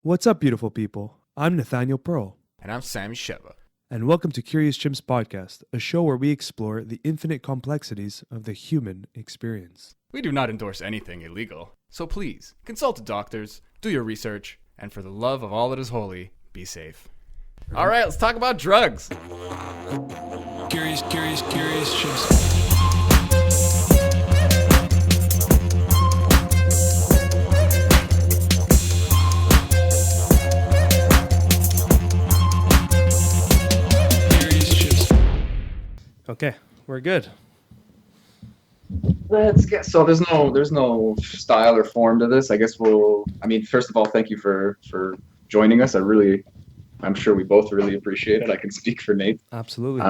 What's up, beautiful people? I'm Nathaniel Pearl, And I'm Sam Sheva. and welcome to Curious Chimps Podcast, a show where we explore the infinite complexities of the human experience. We do not endorse anything illegal, so please consult doctors, do your research, and for the love of all that is holy, be safe. All right, let's talk about drugs. Curious Chimps. Okay, we're good. Let's get so there's no style or form to this. I guess first of all, thank you for joining us. I'm sure we both really appreciate it. I can speak for Nate. Absolutely.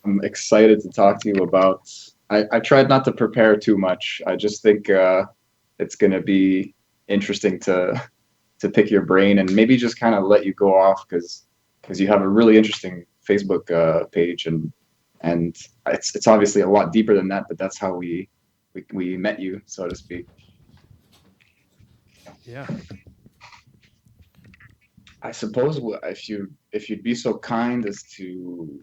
I'm excited to talk to you about. I tried not to prepare too much. I just think it's going to be interesting to pick your brain and maybe just kind of let you go off because you have a really interesting Facebook page and it's obviously a lot deeper than that, but that's how we met you, so to speak. Yeah. I suppose if you'd be so kind as to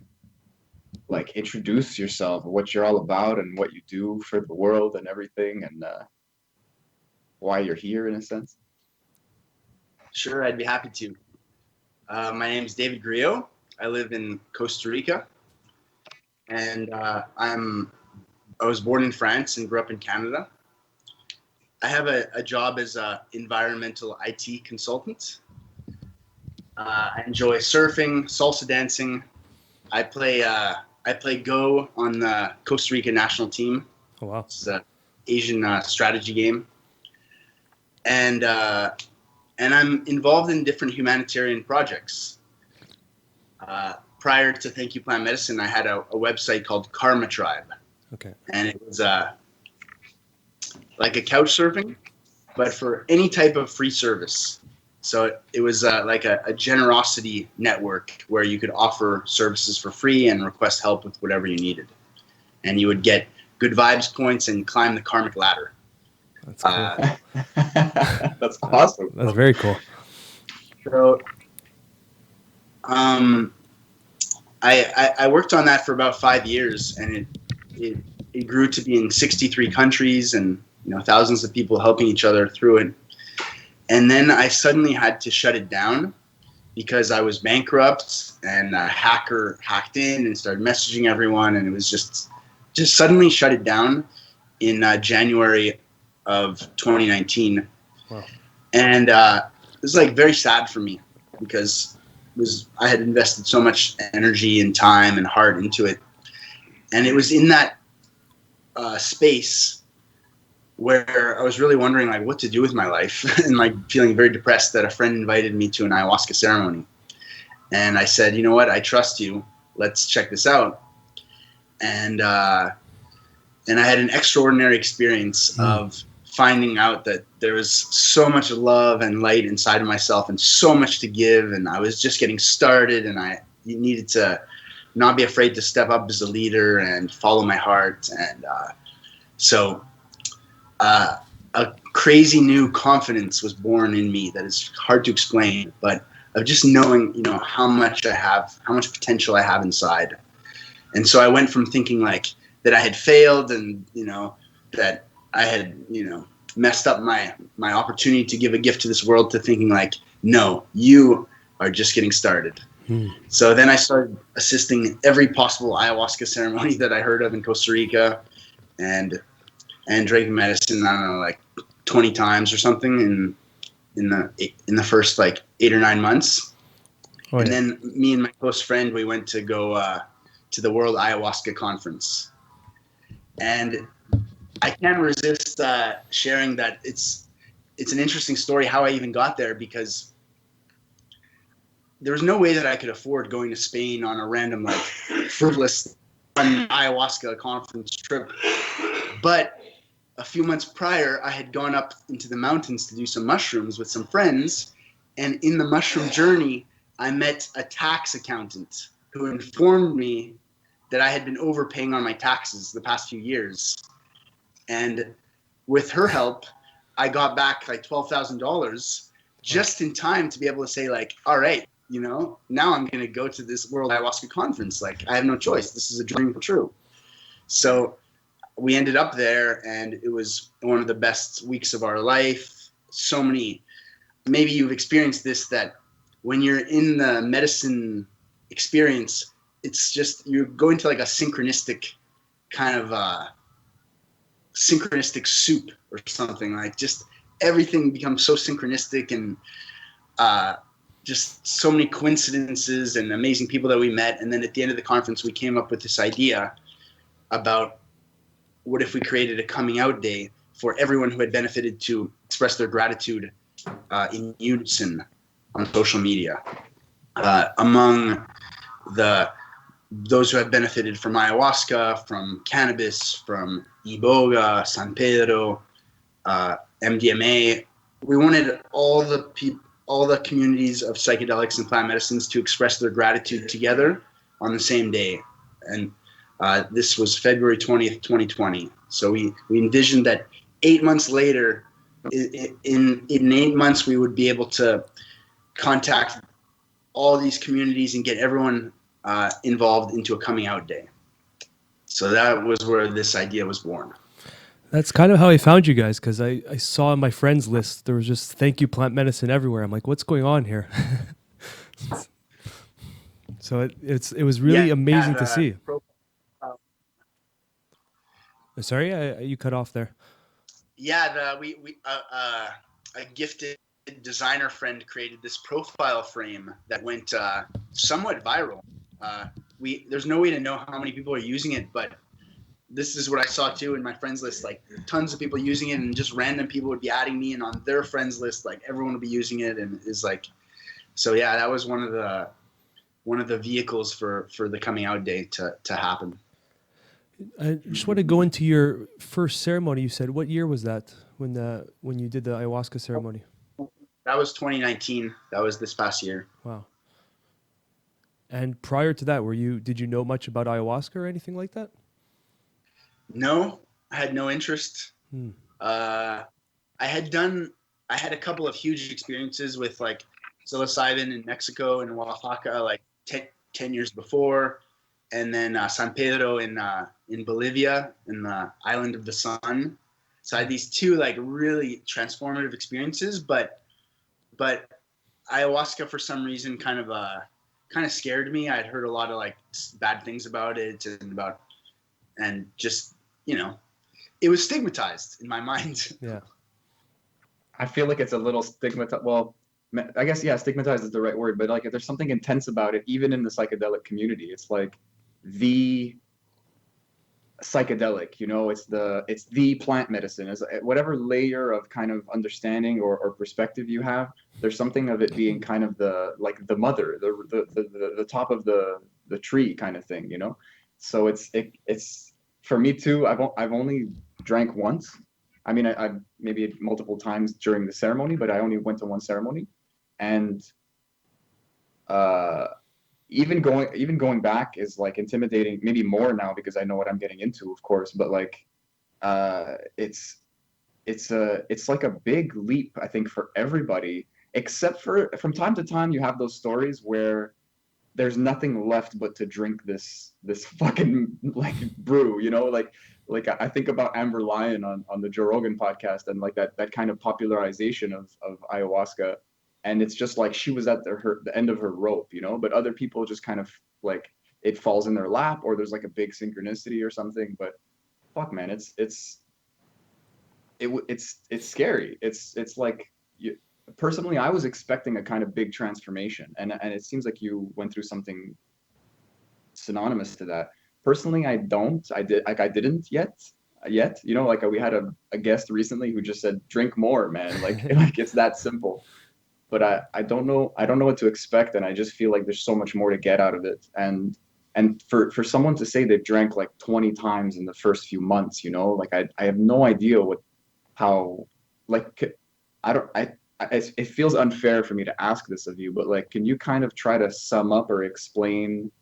like introduce yourself, what you're all about, and what you do for the world and everything, and why you're here in a sense. Sure, I'd be happy to. My name is David Grillot. I live in Costa Rica, and I was born in France and grew up in Canada. I have a job as an environmental IT consultant. I enjoy surfing, salsa dancing. I play Go on the Costa Rica national team. Oh, wow. It's an Asian strategy game, and I'm involved in different humanitarian projects. Prior to Thank You Plant Medicine, I had a website called Karma Tribe. Okay. And it was like a couch surfing, but for any type of free service. So it was like a generosity network where you could offer services for free and request help with whatever you needed. And you would get good vibes points and climb the karmic ladder. That's cool. That's awesome. That's very cool. So I worked on that for about 5 years, and it grew to be in 63 countries and thousands of people helping each other through it. And then I suddenly had to shut it down because I was bankrupt and a hacker hacked in and started messaging everyone, and it was just suddenly shut it down in January of 2019. Wow. And it was like very sad for me because I had invested so much energy and time and heart into it. And it was in that space where I was really wondering like what to do with my life and like feeling very depressed that a friend invited me to an ayahuasca ceremony. And I said, you know what, I trust you. Let's check this out. And I had an extraordinary experience of finding out that there was so much love and light inside of myself and so much to give, and I was just getting started, and I needed to not be afraid to step up as a leader and follow my heart. And so a crazy new confidence was born in me that is hard to explain, but of just knowing how much potential I have inside. And so I went from thinking like that I had failed and that I had messed up my opportunity to give a gift to this world to thinking like, no, you are just getting started. So then I started assisting every possible ayahuasca ceremony that I heard of in Costa Rica, and drinking medicine, I don't know, like 20 times or something in the first like 8 or 9 months. Oh, and then me and my close friend, we went to go to the World Ayahuasca Conference. And I can't resist sharing that it's an interesting story how I even got there, because there was no way that I could afford going to Spain on a random like fruitless ayahuasca conference trip. But a few months prior, I had gone up into the mountains to do some mushrooms with some friends, and in the mushroom journey, I met a tax accountant who informed me that I had been overpaying on my taxes the past few years. And with her help, I got back like $12,000 just in time to be able to say like, all right, you know, now I'm going to go to this World Ayahuasca Conference. Like, I have no choice. This is a dream come true. So we ended up there, and it was one of the best weeks of our life. So many, maybe you've experienced this, that when you're in the medicine experience, it's just, you're going to like a synchronistic kind of synchronistic soup or something. Like, just everything becomes so synchronistic, and just so many coincidences and amazing people that we met. And then at the end of the conference, we came up with this idea about, what if we created a coming out day for everyone who had benefited to express their gratitude in unison on social media. Among those who have benefited from ayahuasca, from cannabis, from iboga, San Pedro, MDMA, we wanted all the communities of psychedelics and plant medicines to express their gratitude together on the same day. And this was February 20th, 2020. So we envisioned that 8 months later, in 8 months, we would be able to contact all these communities and get everyone involved into a coming out day. So that was where this idea was born. That's kind of how I found you guys, because I saw on my friends list there was just thank you plant medicine everywhere. I'm like, what's going on here? So it was really amazing to see. Sorry, you cut off there. Yeah, a gifted designer friend created this profile frame that went somewhat viral. There's no way to know how many people are using it, but this is what I saw too in my friends list. Like, tons of people using it, and just random people would be adding me, and on their friends list, like, everyone would be using it, and is like, so yeah, that was one of the vehicles for the coming out day to happen. I just want to go into your first ceremony. You said, what year was that when you did the ayahuasca ceremony? That was 2019. That was this past year. Wow. And prior to that, did you know much about ayahuasca or anything like that? No, I had no interest. I had a couple of huge experiences with like psilocybin in Mexico and Oaxaca, like 10 years before. And then San Pedro in Bolivia, in the island of the sun. So I had these two like really transformative experiences, but ayahuasca for some reason kind of scared me. I'd heard a lot of like bad things about it, and just, you know, it was stigmatized in my mind. Yeah. I feel like it's a little stigmatized. Well, I guess, yeah, stigmatized is the right word, but like, if there's something intense about it, even in the psychedelic community, it's like the psychedelic, you know, it's the plant medicine. Is whatever layer of kind of understanding or perspective you have, there's something of it being kind of the mother, the top of the tree kind of thing, you know. So it's for me too. I've only drank once. I mean, I maybe multiple times during the ceremony, but I only went to one ceremony, and even going back is like intimidating, maybe more now because I know what I'm getting into, of course. But like, it's like a big leap, I think, for everybody, except for from time to time you have those stories where there's nothing left but to drink this fucking like brew, you know, like I think about Amber Lyon on the Joe Rogan podcast, and like that kind of popularization of ayahuasca. And it's just like she was at the end of her rope, you know, but other people just kind of like it falls in their lap, or there's like a big synchronicity or something. But fuck, man, it's scary. It's like, personally, I was expecting a kind of big transformation, and it seems like you went through something synonymous to that. Personally, I didn't yet. You know, like we had a guest recently who just said, drink more, man. Like it's that simple. But I don't know what to expect, and I just feel like there's so much more to get out of it. And for someone to say they've drank like 20 times in the first few months, you know, like I have no idea it feels unfair for me to ask this of you, but like, can you kind of try to sum up or explain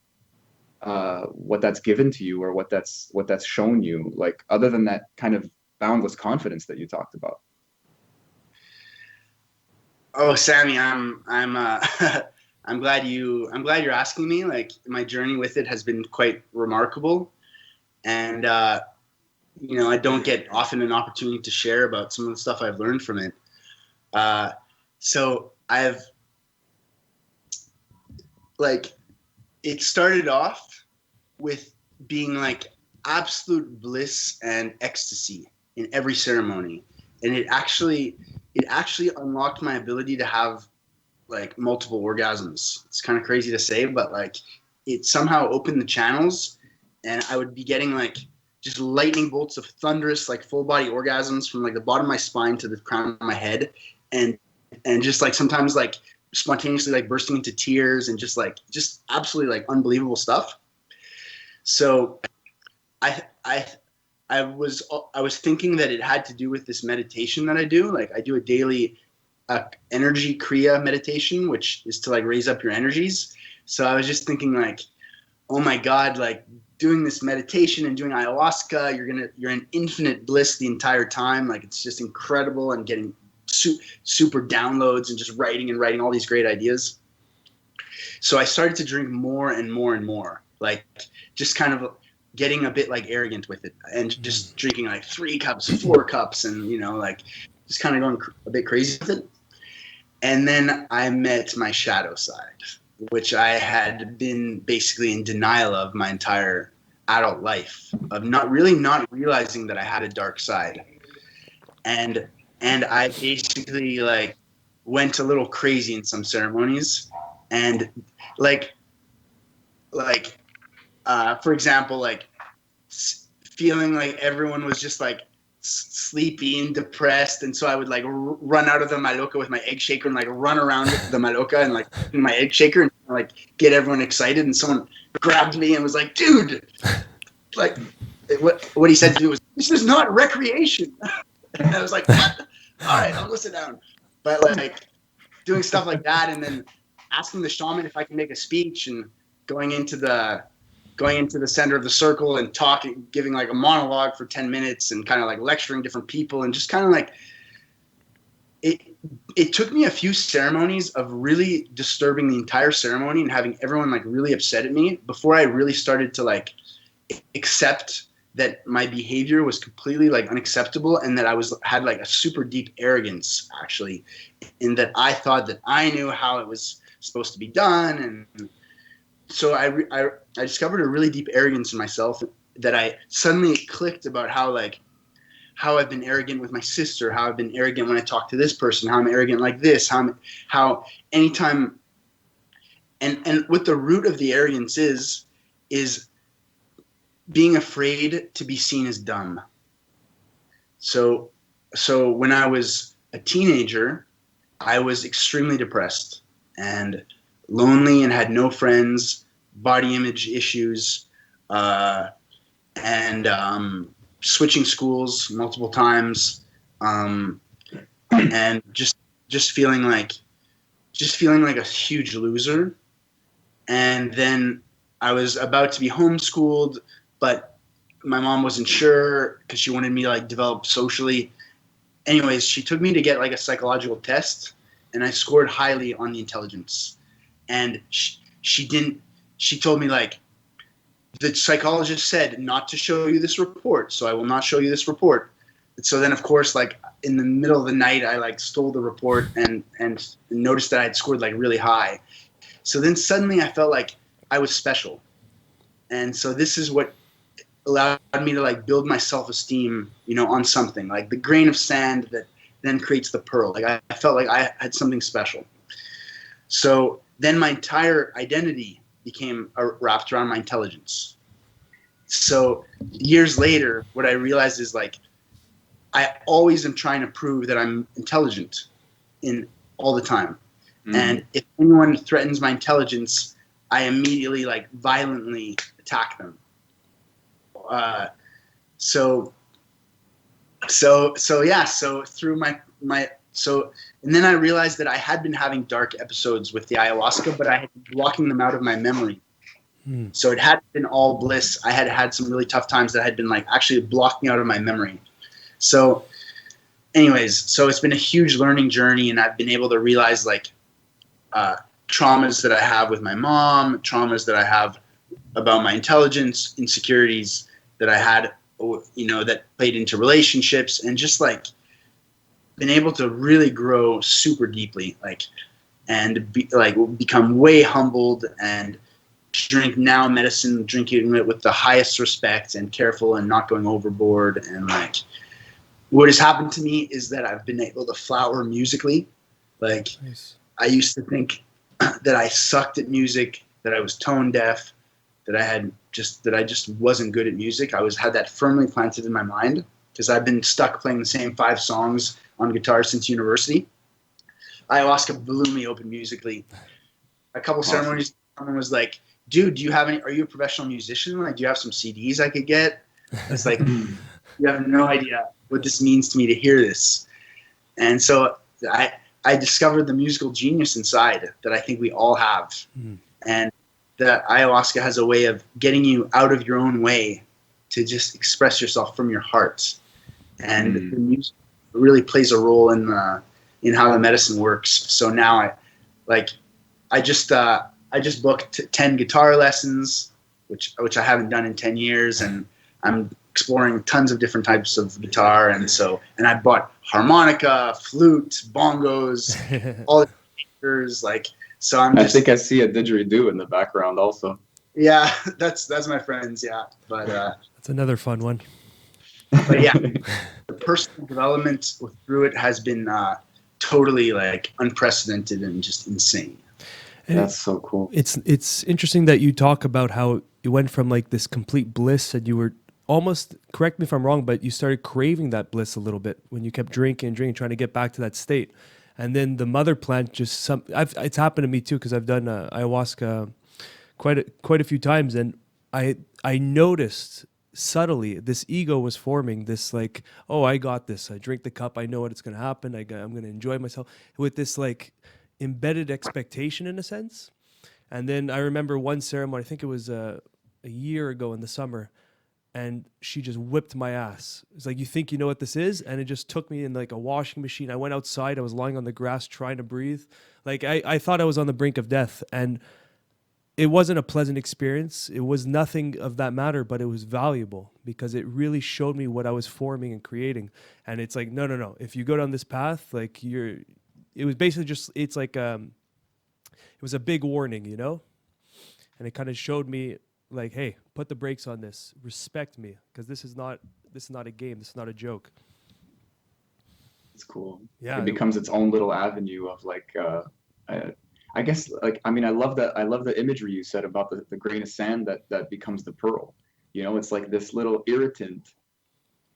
what that's given to you, or what that's shown you, like, other than that kind of boundless confidence that you talked about? Oh, Sammy, I'm glad you're asking me. Like, my journey with it has been quite remarkable, and I don't get often an opportunity to share about some of the stuff I've learned from it. So I've like, it started off with being like absolute bliss and ecstasy in every ceremony, and it actually unlocked my ability to have like multiple orgasms. It's kind of crazy to say, but like, it somehow opened the channels, and I would be getting like just lightning bolts of thunderous like full body orgasms from like the bottom of my spine to the crown of my head, and just like sometimes like spontaneously like bursting into tears, and just absolutely like unbelievable stuff. So I was thinking that it had to do with this meditation that I do. Like, I do a daily energy kriya meditation, which is to like raise up your energies. So I was just thinking like, oh my God, like doing this meditation and doing ayahuasca, you're in infinite bliss the entire time. Like, it's just incredible, and getting super downloads, and just writing all these great ideas. So I started to drink more and more and more, like just kind of getting a bit like arrogant with it, and just drinking like 3 cups, 4 cups, and like just kind of going a bit crazy with it. And then I met my shadow side, which I had been basically in denial of my entire adult life, of not realizing that I had a dark side. And I basically like went a little crazy in some ceremonies, and like for example, like feeling like everyone was just like sleepy and depressed, and so I would like run out of the maloka with my egg shaker and like run around the maloka and like in my egg shaker and like get everyone excited. And someone grabbed me and was like, "Dude, like what he said to do was, this is not recreation." And I was like, "What? All right, I'll go sit down." But like doing stuff like that, and then asking the shaman if I can make a speech, and going into the center of the circle and talking, giving like a monologue for 10 minutes, and kind of like lecturing different people, and just kind of like it took me a few ceremonies of really disturbing the entire ceremony and having everyone like really upset at me before I really started to like accept that my behavior was completely like unacceptable, and that I had like a super deep arrogance, actually, in that I thought that I knew how it was supposed to be done. And so I discovered a really deep arrogance in myself, that I suddenly clicked about how I've been arrogant with my sister, how I've been arrogant when I talk to this person, how I'm arrogant like this, how anytime, and what the root of the arrogance is being afraid to be seen as dumb. So when I was a teenager, I was extremely depressed and lonely, and had no friends, body image issues, and switching schools multiple times, and just feeling like a huge loser. And then I was about to be homeschooled, but my mom wasn't sure because she wanted me to like develop socially. Anyways, she took me to get like a psychological test, and I scored highly on the intelligence. And she told me like, the psychologist said not to show you this report, so I will not show you this report. So then, of course, like in the middle of the night, I like stole the report and noticed that I had scored like really high. So then suddenly I felt like I was special. And so this is what allowed me to like build my self-esteem, on something like the grain of sand that then creates the pearl. Like I felt like I had something special. So then my entire identity became wrapped around my intelligence. So years later, what I realized is like, I always am trying to prove that I'm intelligent in all the time. Mm-hmm. And if anyone threatens my intelligence, I immediately like violently attack them. So through and then I realized that I had been having dark episodes with the ayahuasca, but I had been blocking them out of my memory. So it hadn't been all bliss. I had some really tough times that had been like actually blocked me out of my memory. So anyways, so it's been a huge learning journey, and I've been able to realize like traumas that I have with my mom, traumas that I have about my intelligence, insecurities that I had, that played into relationships, and just like been able to really grow super deeply, like, and become way humbled and drink now medicine, drinking it with the highest respect and careful and not going overboard. And like, what has happened to me is that I've been able to flower musically. Like, Nice. I used to think that I sucked at music, that I was tone deaf, that I just wasn't good at music. Had that firmly planted in my mind because I've been stuck playing the same 5 songs on guitar since university. Ayahuasca blew me open musically. A couple ceremonies, someone was like, "Dude, are you a professional musician? Like, do you have some CDs I could get?" It's like, you have no idea what this means to me to hear this. And so I discovered the musical genius inside that I think we all have. And that ayahuasca has a way of getting you out of your own way to just express yourself from your heart. And the music really plays a role in how the medicine works. So now I just booked 10 guitar lessons, which I haven't done in 10 years, and I'm exploring tons of different types of guitar, and I bought harmonica, flute, bongos, all the speakers, like, so I think I see a didgeridoo in the background also. Yeah, that's my friends, yeah. But That's another fun one. but yeah, the personal development through it has been totally like unprecedented and just insane. And That's so cool. It's interesting that you talk about how you went from like this complete bliss and you were almost, correct me if I'm wrong, but you started craving that bliss a little bit when you kept drinking, trying to get back to that state. And then the mother plant it's happened to me too, because I've done ayahuasca quite a few times, and I noticed subtly this ego was forming, this like, oh, I got this, I drink the cup, I know what it's going to happen, I'm going to enjoy myself, with this like embedded expectation in a sense. And then I remember one ceremony, I think it was a year ago in the summer, and she just whipped my ass. It's like, you think you know what this is? And it just took me in like a washing machine. I went outside, I was lying on the grass trying to breathe. Like I thought I was on the brink of death, and it wasn't a pleasant experience. It was nothing of that matter, but it was valuable because it really showed me what I was forming and creating. And it's like, no. If you go down this path, like it was basically just, it's like, it was a big warning, you know? And it kind of showed me like, hey, put the brakes on this, respect me, because this is not a game, this is not a joke. It's cool. Yeah, it becomes its own little avenue of like, I guess, like, I mean, I love the imagery you said about the grain of sand that becomes the pearl. You know, it's like this little irritant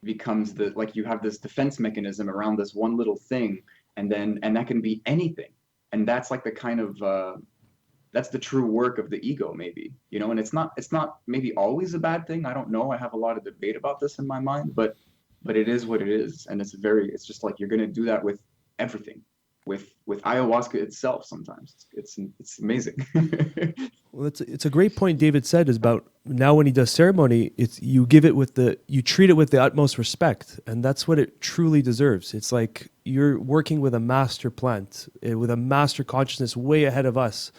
becomes like you have this defense mechanism around this one little thing, and that can be anything, and that's like the kind of that's the true work of the ego, maybe, you know. And it's not maybe always a bad thing. I don't know. I have a lot of debate about this in my mind, but it is what it is, and it's just like you're gonna do that with everything, with ayahuasca itself. Sometimes it's amazing. Well, it's a great point David said, is about now when he does ceremony, you treat it with the utmost respect, and that's what it truly deserves. It's like you're working with a master plant, with a master consciousness way ahead of us.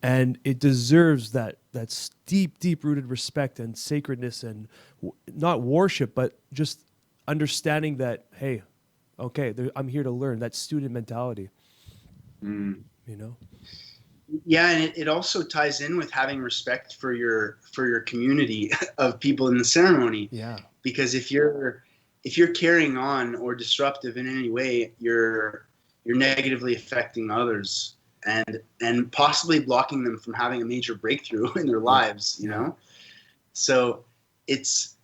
And it deserves that deep rooted respect and sacredness, and not worship, but just understanding that, hey, okay, I'm here to learn. That student mentality, you know? Yeah, and it also ties in with having respect for your community of people in the ceremony. Yeah. Because if you're carrying on or disruptive in any way, you're negatively affecting others. And possibly blocking them from having a major breakthrough in their lives, you know? So it's,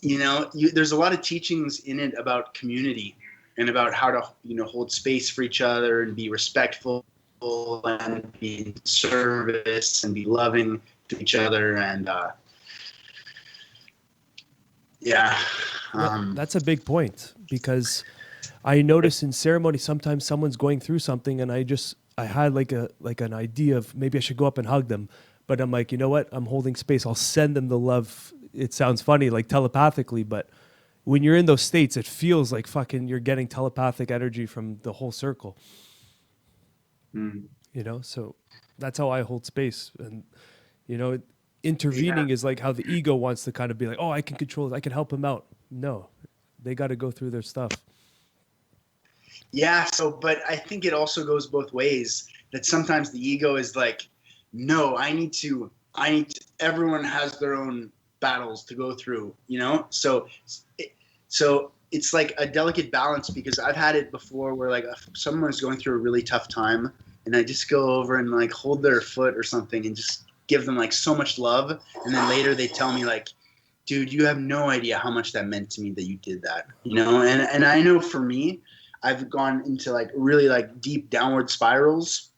you know, there's a lot of teachings in it about community and about how to, you know, hold space for each other and be respectful and be in service and be loving to each other. And that's a big point, because I notice in ceremony sometimes someone's going through something, and I had like an idea of maybe I should go up and hug them, but I'm like, you know what? I'm holding space. I'll send them the love. It sounds funny, like telepathically, but when you're in those states, it feels like fucking you're getting telepathic energy from the whole circle. You know, so that's how I hold space. And, you know, intervening is like how the ego wants to kind of be like, oh, I can control it, I can help him out. No, they got to go through their stuff. Yeah. So, but I think it also goes both ways, that sometimes the ego is like, no, I need to, everyone has their own battles to go through, you know? So it's like a delicate balance, because I've had it before where like if someone is going through a really tough time and I just go over and like hold their foot or something and just give them like so much love. And then later they tell me like, dude, you have no idea how much that meant to me that you did that, you know? And I know for me, I've gone into like really like deep downward spirals,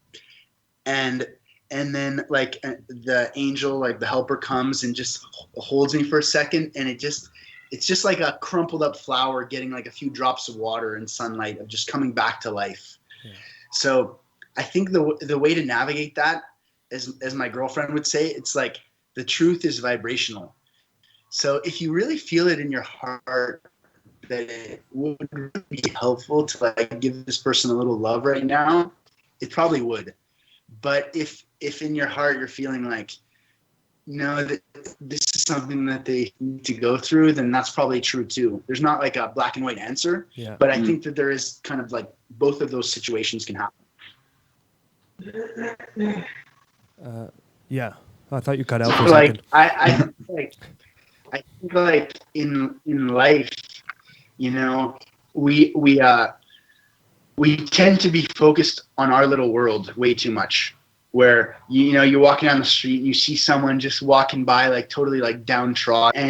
and then like the angel, like the helper comes and just holds me for a second, and it's just like a crumpled up flower getting like a few drops of water and sunlight of just coming back to life. Yeah. So I think the way to navigate that, as my girlfriend would say, it's like the truth is vibrational. So if you really feel it in your heart that it would really be helpful to like give this person a little love right now, it probably would. But if in your heart you're feeling like, no, that this is something that they need to go through, then that's probably true too. There's not like a black and white answer, but I think that there is kind of like both of those situations can happen. Yeah, I thought you cut out for a like second. I think like in life, you know, we tend to be focused on our little world way too much. Where you know you're walking down the street and you see someone just walking by like totally like downtrodden,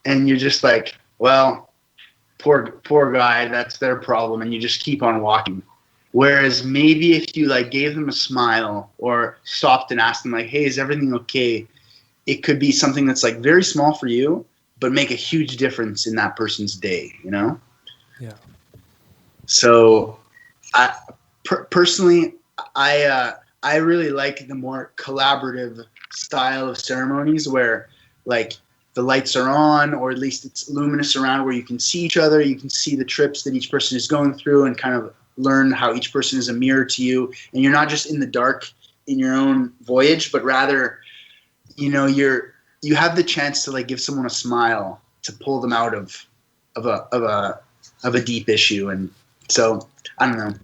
and you're just like, well, poor guy, that's their problem, and you just keep on walking. Whereas maybe if you like gave them a smile or stopped and asked them like, hey, is everything okay? It could be something that's like very small for you, but make a huge difference in that person's day, you know? Yeah. So personally, I really like the more collaborative style of ceremonies where like the lights are on, or at least it's luminous around, where you can see each other, you can see the trips that each person is going through and kind of learn how each person is a mirror to you. And you're not just in the dark in your own voyage, but rather, you know, you have the chance to like give someone a smile to pull them out of a deep issue. And so I don't know.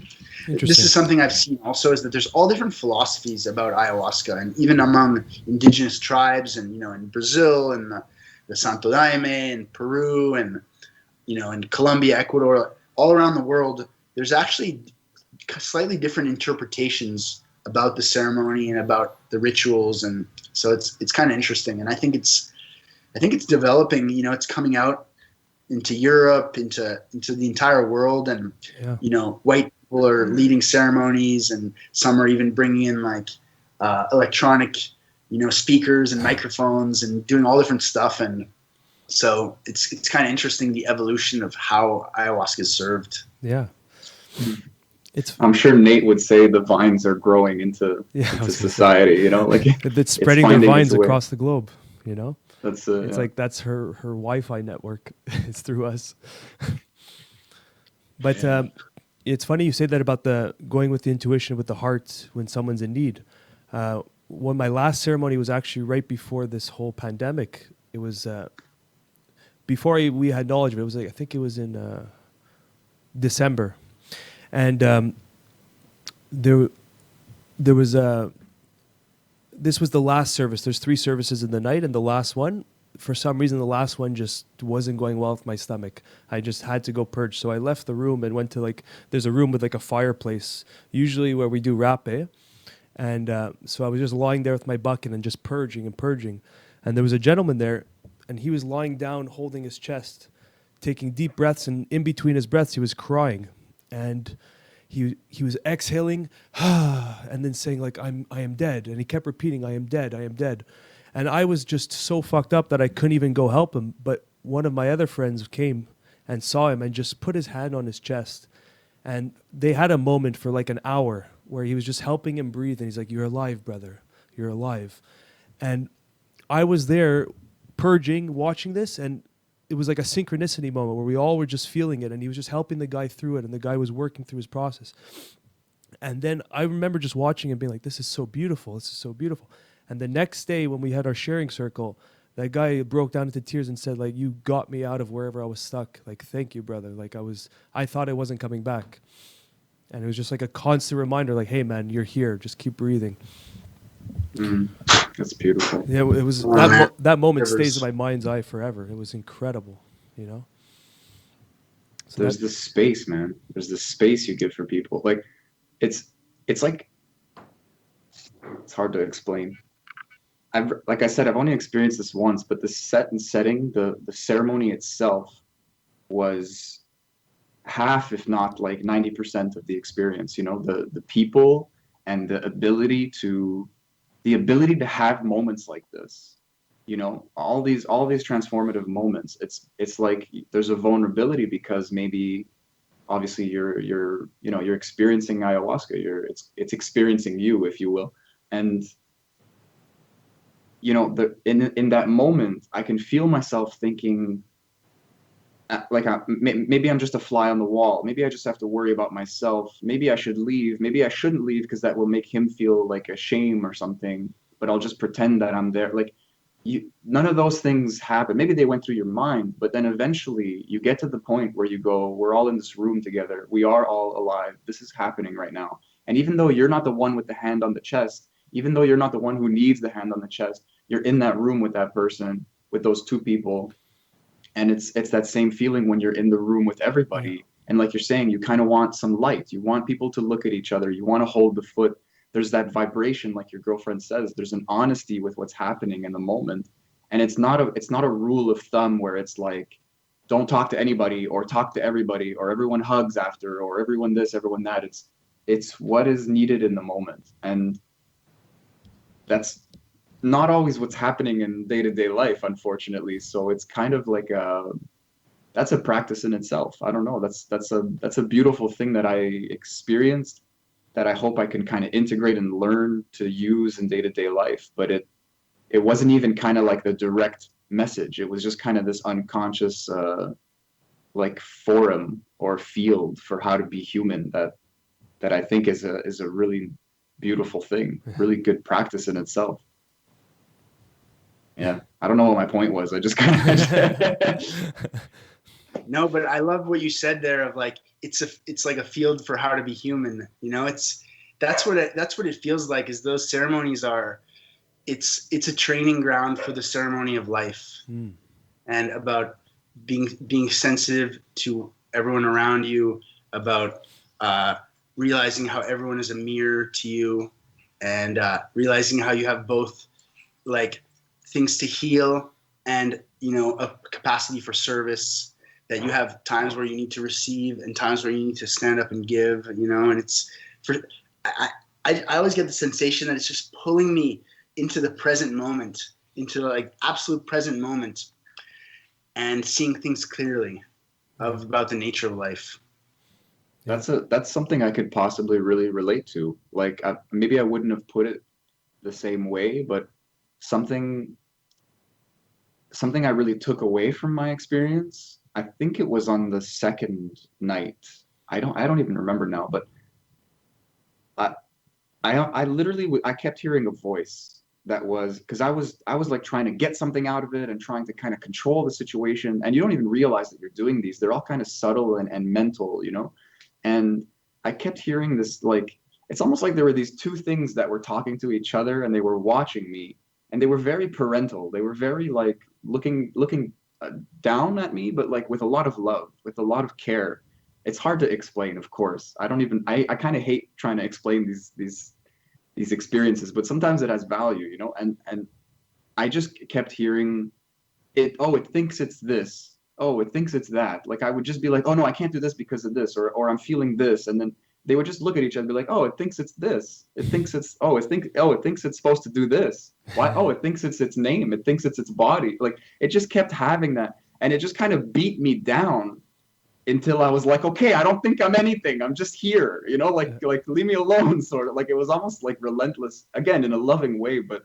This is something I've seen also, is that there's all different philosophies about ayahuasca, and even among indigenous tribes, and you know, in Brazil and the Santo Daime and Peru, and you know, in Colombia, Ecuador, all around the world, there's actually slightly different interpretations about the ceremony and about the rituals, and so it's kind of interesting. And I think it's developing. You know, it's coming out into Europe, into the entire world, and you know, white people are leading ceremonies, and some are even bringing in like electronic, you know, speakers and microphones and doing all different stuff. And so it's kind of interesting, the evolution of how ayahuasca is served. Yeah. I'm sure Nate would say the vines are growing into society, you know, like it's spreading their vines across the globe, you know. It's like that's her Wi-Fi network. It's through us. But it's funny you say that about the going with the intuition, with the heart when someone's in need. When my last ceremony was actually right before this whole pandemic. It was before we had knowledge of it. It was like, I think it was in December, and there was this was the last service. There's 3 services in the night, and the last one, for some reason, the last one just wasn't going well with my stomach. I just had to go purge. So I left the room and went to like, there's a room with like a fireplace, usually where we do rapé. And so I was just lying there with my bucket and just purging and purging. And there was a gentleman there, and he was lying down, holding his chest, taking deep breaths, and in between his breaths, he was crying. And he was exhaling, and then saying like, I am dead. And he kept repeating, I am dead, I am dead. And I was just so fucked up that I couldn't even go help him. But one of my other friends came and saw him and just put his hand on his chest. And they had a moment for like an hour where he was just helping him breathe. And he's like, you're alive, brother. You're alive. And I was there purging, watching this. And it was like a synchronicity moment where we all were just feeling it, and he was just helping the guy through it, and the guy was working through his process. And then I remember just watching and being like, this is so beautiful. This is so beautiful. And the next day when we had our sharing circle, that guy broke down into tears and said, like, you got me out of wherever I was stuck. Like, thank you, brother. Like, I thought I wasn't coming back. And it was just like a constant reminder, like, hey, man, you're here. Just keep breathing. That's beautiful. Yeah, it was that moment stays in my mind's eye forever. It was incredible, you know? So there's this space, man. There's this space you give for people. Like, it's like, it's hard to explain. Like I said, I've only experienced this once, but the setting, the ceremony itself was half, if not like 90% of the experience, you know, the people and the ability to have moments like this, you know, all these transformative moments. It's like there's a vulnerability because maybe obviously you're experiencing ayahuasca, it's experiencing you, if you will. And you know, in that moment, I can feel myself thinking, like, maybe I'm just a fly on the wall. Maybe I just have to worry about myself. Maybe I should leave. Maybe I shouldn't leave because that will make him feel like a shame or something. But I'll just pretend that I'm there. Like, none of those things happen. Maybe they went through your mind, but then eventually you get to the point where you go, we're all in this room together. We are all alive. This is happening right now. And even though you're not the one with the hand on the chest, even though you're not the one who needs the hand on the chest, you're in that room with that person, with those two people. And it's that same feeling when you're in the room with everybody. Yeah. And like you're saying, you kind of want some light. You want people to look at each other. You want to hold the foot. There's that vibration, like your girlfriend says. There's an honesty with what's happening in the moment. And it's not a rule of thumb where it's like, don't talk to anybody or talk to everybody or everyone hugs after or everyone this, everyone that. It's what is needed in the moment. And that's not always what's happening in day-to-day life, unfortunately. So it's kind of like that's a practice in itself. I don't know. That's a beautiful thing that I experienced that I hope I can kind of integrate and learn to use in day-to-day life. But it wasn't even kind of like the direct message. It was just kind of this unconscious like forum or field for how to be human that I think is a really beautiful thing, really good practice in itself. Yeah, I don't know what my point was. I just kind of No, but I love what you said there of like it's like a field for how to be human. You know, that's what it feels like. Is those ceremonies are, it's a training ground for the ceremony of life, and about being sensitive to everyone around you, about realizing how everyone is a mirror to you, and realizing how you have both like things to heal and, you know, a capacity for service, that you have times where you need to receive and times where you need to stand up and give, you know. And it's I always get the sensation that it's just pulling me into the present moment, into like absolute present moment, and seeing things clearly about the nature of life. That's something I could possibly really relate to. Like, maybe I wouldn't have put it the same way, but something I really took away from my experience, I think it was on the second night. I don't even remember now, but I literally I kept hearing a voice that was, because I was like trying to get something out of it and trying to kind of control the situation, and you don't even realize that you're doing these. They're all kind of subtle and mental, you know. And I kept hearing this, like, it's almost like there were these two things that were talking to each other, and they were watching me. And they were very parental. They were very like looking down at me, but like with a lot of love, with a lot of care. It's hard to explain, of course. I kind of hate trying to explain these experiences, but sometimes it has value, you know. And I just kept hearing it. Oh, it thinks it's this. Oh, it thinks it's that. Like, I would just be like, oh no, I can't do this because of this, or I'm feeling this, and then they would just look at each other and be like, oh, it thinks it's this. It thinks it's, it thinks it's supposed to do this. Why? Oh, it thinks it's its name. It thinks it's its body. Like, it just kept having that. And it just kind of beat me down until I was like, okay, I don't think I'm anything. I'm just here, you know, like leave me alone, sort of. Like, it was almost like relentless, again, in a loving way, but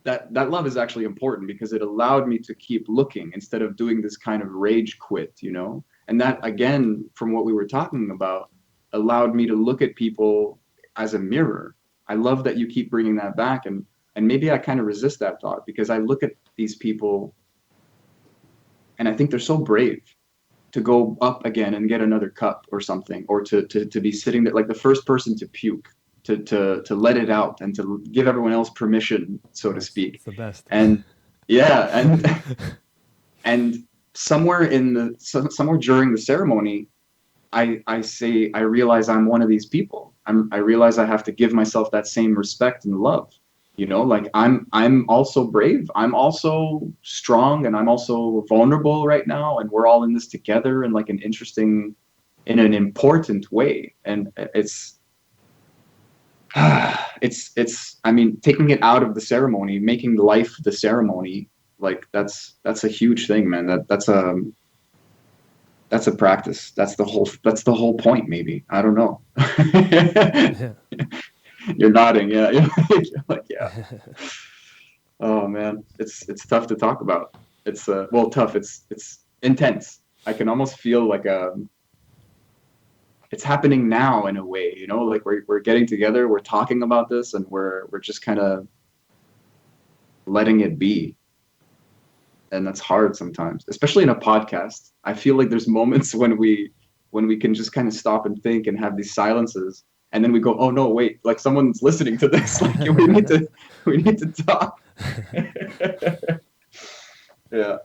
that love is actually important because it allowed me to keep looking instead of doing this kind of rage quit, you know? And that, again, from what we were talking about, allowed me to look at people as a mirror. I love that you keep bringing that back. And maybe I kind of resist that thought because I look at these people and I think they're so brave to go up again and get another cup or something, or to be sitting there like the first person to puke, to let it out and to give everyone else permission, so to speak. It's the best. And yeah, and somewhere during the ceremony, I realize I'm one of these people. I realize I have to give myself that same respect and love. You know, like I'm also brave. I'm also strong, and I'm also vulnerable right now. And we're all in this together in like an important way. And it's I mean, taking it out of the ceremony, making life the ceremony, like that's a huge thing, man. That's a practice. That's the whole point, maybe. I don't know. Yeah. You're nodding, yeah. You're like, yeah. Oh man, it's tough to talk about. It's tough. It's intense. I can almost feel like it's happening now in a way, you know, like we're getting together, we're talking about this, and we're just kind of letting it be. And that's hard sometimes, especially in a podcast. I feel like there's moments when we can just kind of stop and think and have these silences, and then we go, oh no, wait, like someone's listening to this. Like we need to talk. Yeah.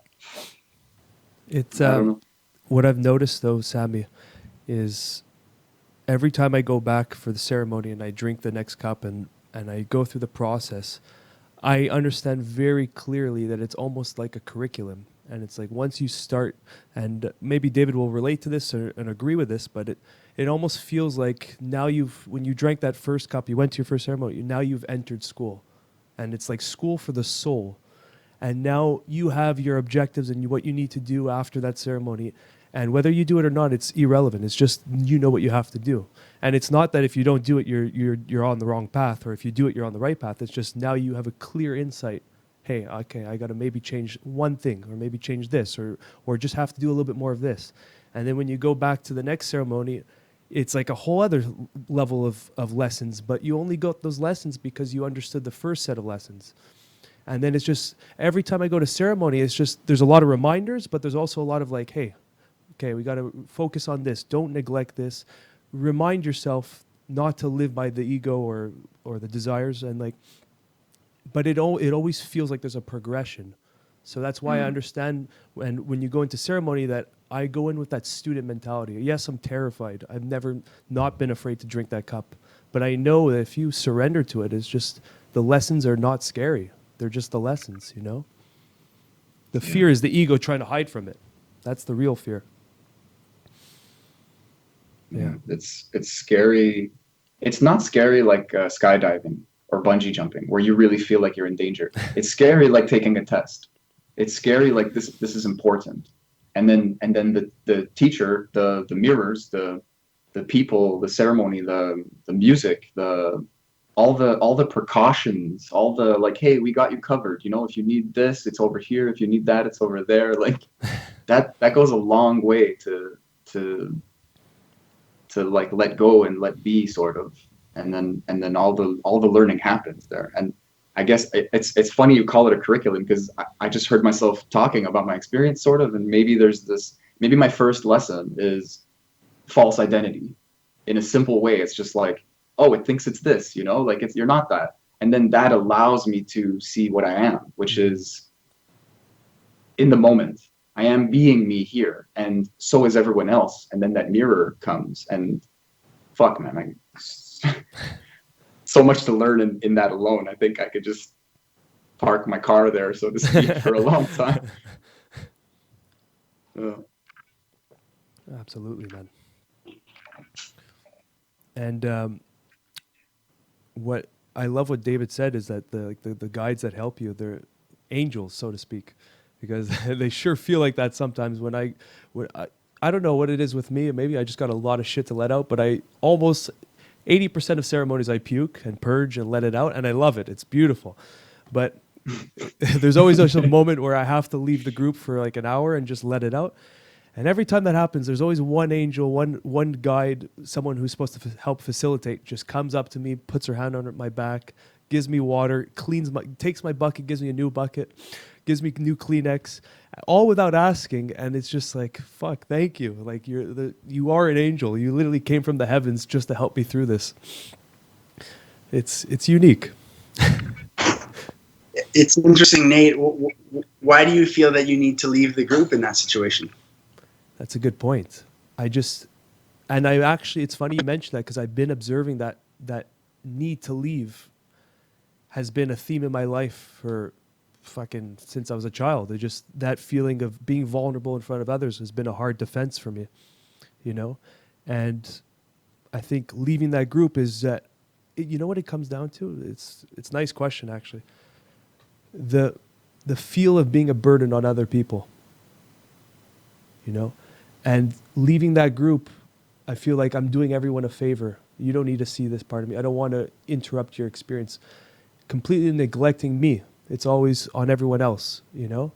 It's I don't know. what I've noticed though, Sammy, is every time I go back for the ceremony and I drink the next cup and I go through the process, I understand very clearly that it's almost like a curriculum. And it's like once you start, and maybe David will relate to this and agree with this, but it almost feels like now when you drank that first cup, you went to your first ceremony, now you've entered school. And it's like school for the soul. And now you have your objectives and what you need to do after that ceremony. And whether you do it or not, it's irrelevant. It's just you know what you have to do. And it's not that if you don't do it, you're on the wrong path, or if you do it, you're on the right path. It's just now you have a clear insight. Hey, okay, I got to maybe change one thing, or maybe change this, or just have to do a little bit more of this. And then when you go back to the next ceremony, it's like a whole other level of lessons, but you only got those lessons because you understood the first set of lessons. And then it's just, every time I go to ceremony, it's just, there's a lot of reminders, but there's also a lot of like, hey, okay, we got to focus on this. Don't neglect this. Remind yourself not to live by the ego or the desires, and like, but it always feels like there's a progression. So that's why I understand when you go into ceremony that I go in with that student mentality. Yes, I'm terrified. I've never not been afraid to drink that cup, but I know that if you surrender to it, it's just the lessons are not scary. They're just the lessons, you know? The fear is the ego trying to hide from it. That's the real fear. Yeah, it's scary. It's not scary like skydiving or bungee jumping, where you really feel like you're in danger. It's scary like taking a test. It's scary like this is important. And then the teacher, the mirrors, the people, the ceremony, the music, all the precautions, all the like, hey, we got you covered. You know, if you need this, it's over here. If you need that, it's over there. Like that goes a long way to like let go and let be, sort of. And then all the learning happens there. And I guess it's funny you call it a curriculum, because I just heard myself talking about my experience, sort of, and maybe my first lesson is false identity. In a simple way, it's just like, oh, it thinks it's this, you know, like you're not that. And then that allows me to see what I am, which is in the moment. I am being me here, and so is everyone else. And then that mirror comes, and fuck, man, so much to learn in that alone. I think I could just park my car there, so to speak, for a long time. Absolutely, man. And what I love what David said is that the guides that help you, they're angels, so to speak, because they sure feel like that sometimes. When I don't know what it is with me, maybe I just got a lot of shit to let out, but I almost 80% of ceremonies I puke and purge and let it out, and I love it. It's beautiful. But there's always a moment where I have to leave the group for like an hour and just let it out. And every time that happens, there's always one angel, one guide, someone who's supposed to help facilitate, just comes up to me, puts her hand on my back, gives me water, takes my bucket, gives me a new bucket, gives me new Kleenex, all without asking. And it's just like, fuck, thank you. Like you are an angel. You literally came from the heavens just to help me through this. It's unique. It's interesting, Nate. Why do you feel that you need to leave the group in that situation? That's a good point. It's funny you mentioned that because I've been observing that need to leave has been a theme in my life for since I was a child. That feeling of being vulnerable in front of others has been a hard defense for me, you know? And I think leaving that group is that, you know what it comes down to? It's a nice question, actually. The feel of being a burden on other people, you know? And leaving that group, I feel like I'm doing everyone a favor. You don't need to see this part of me. I don't want to interrupt your experience. Completely neglecting me. It's always on everyone else, you know?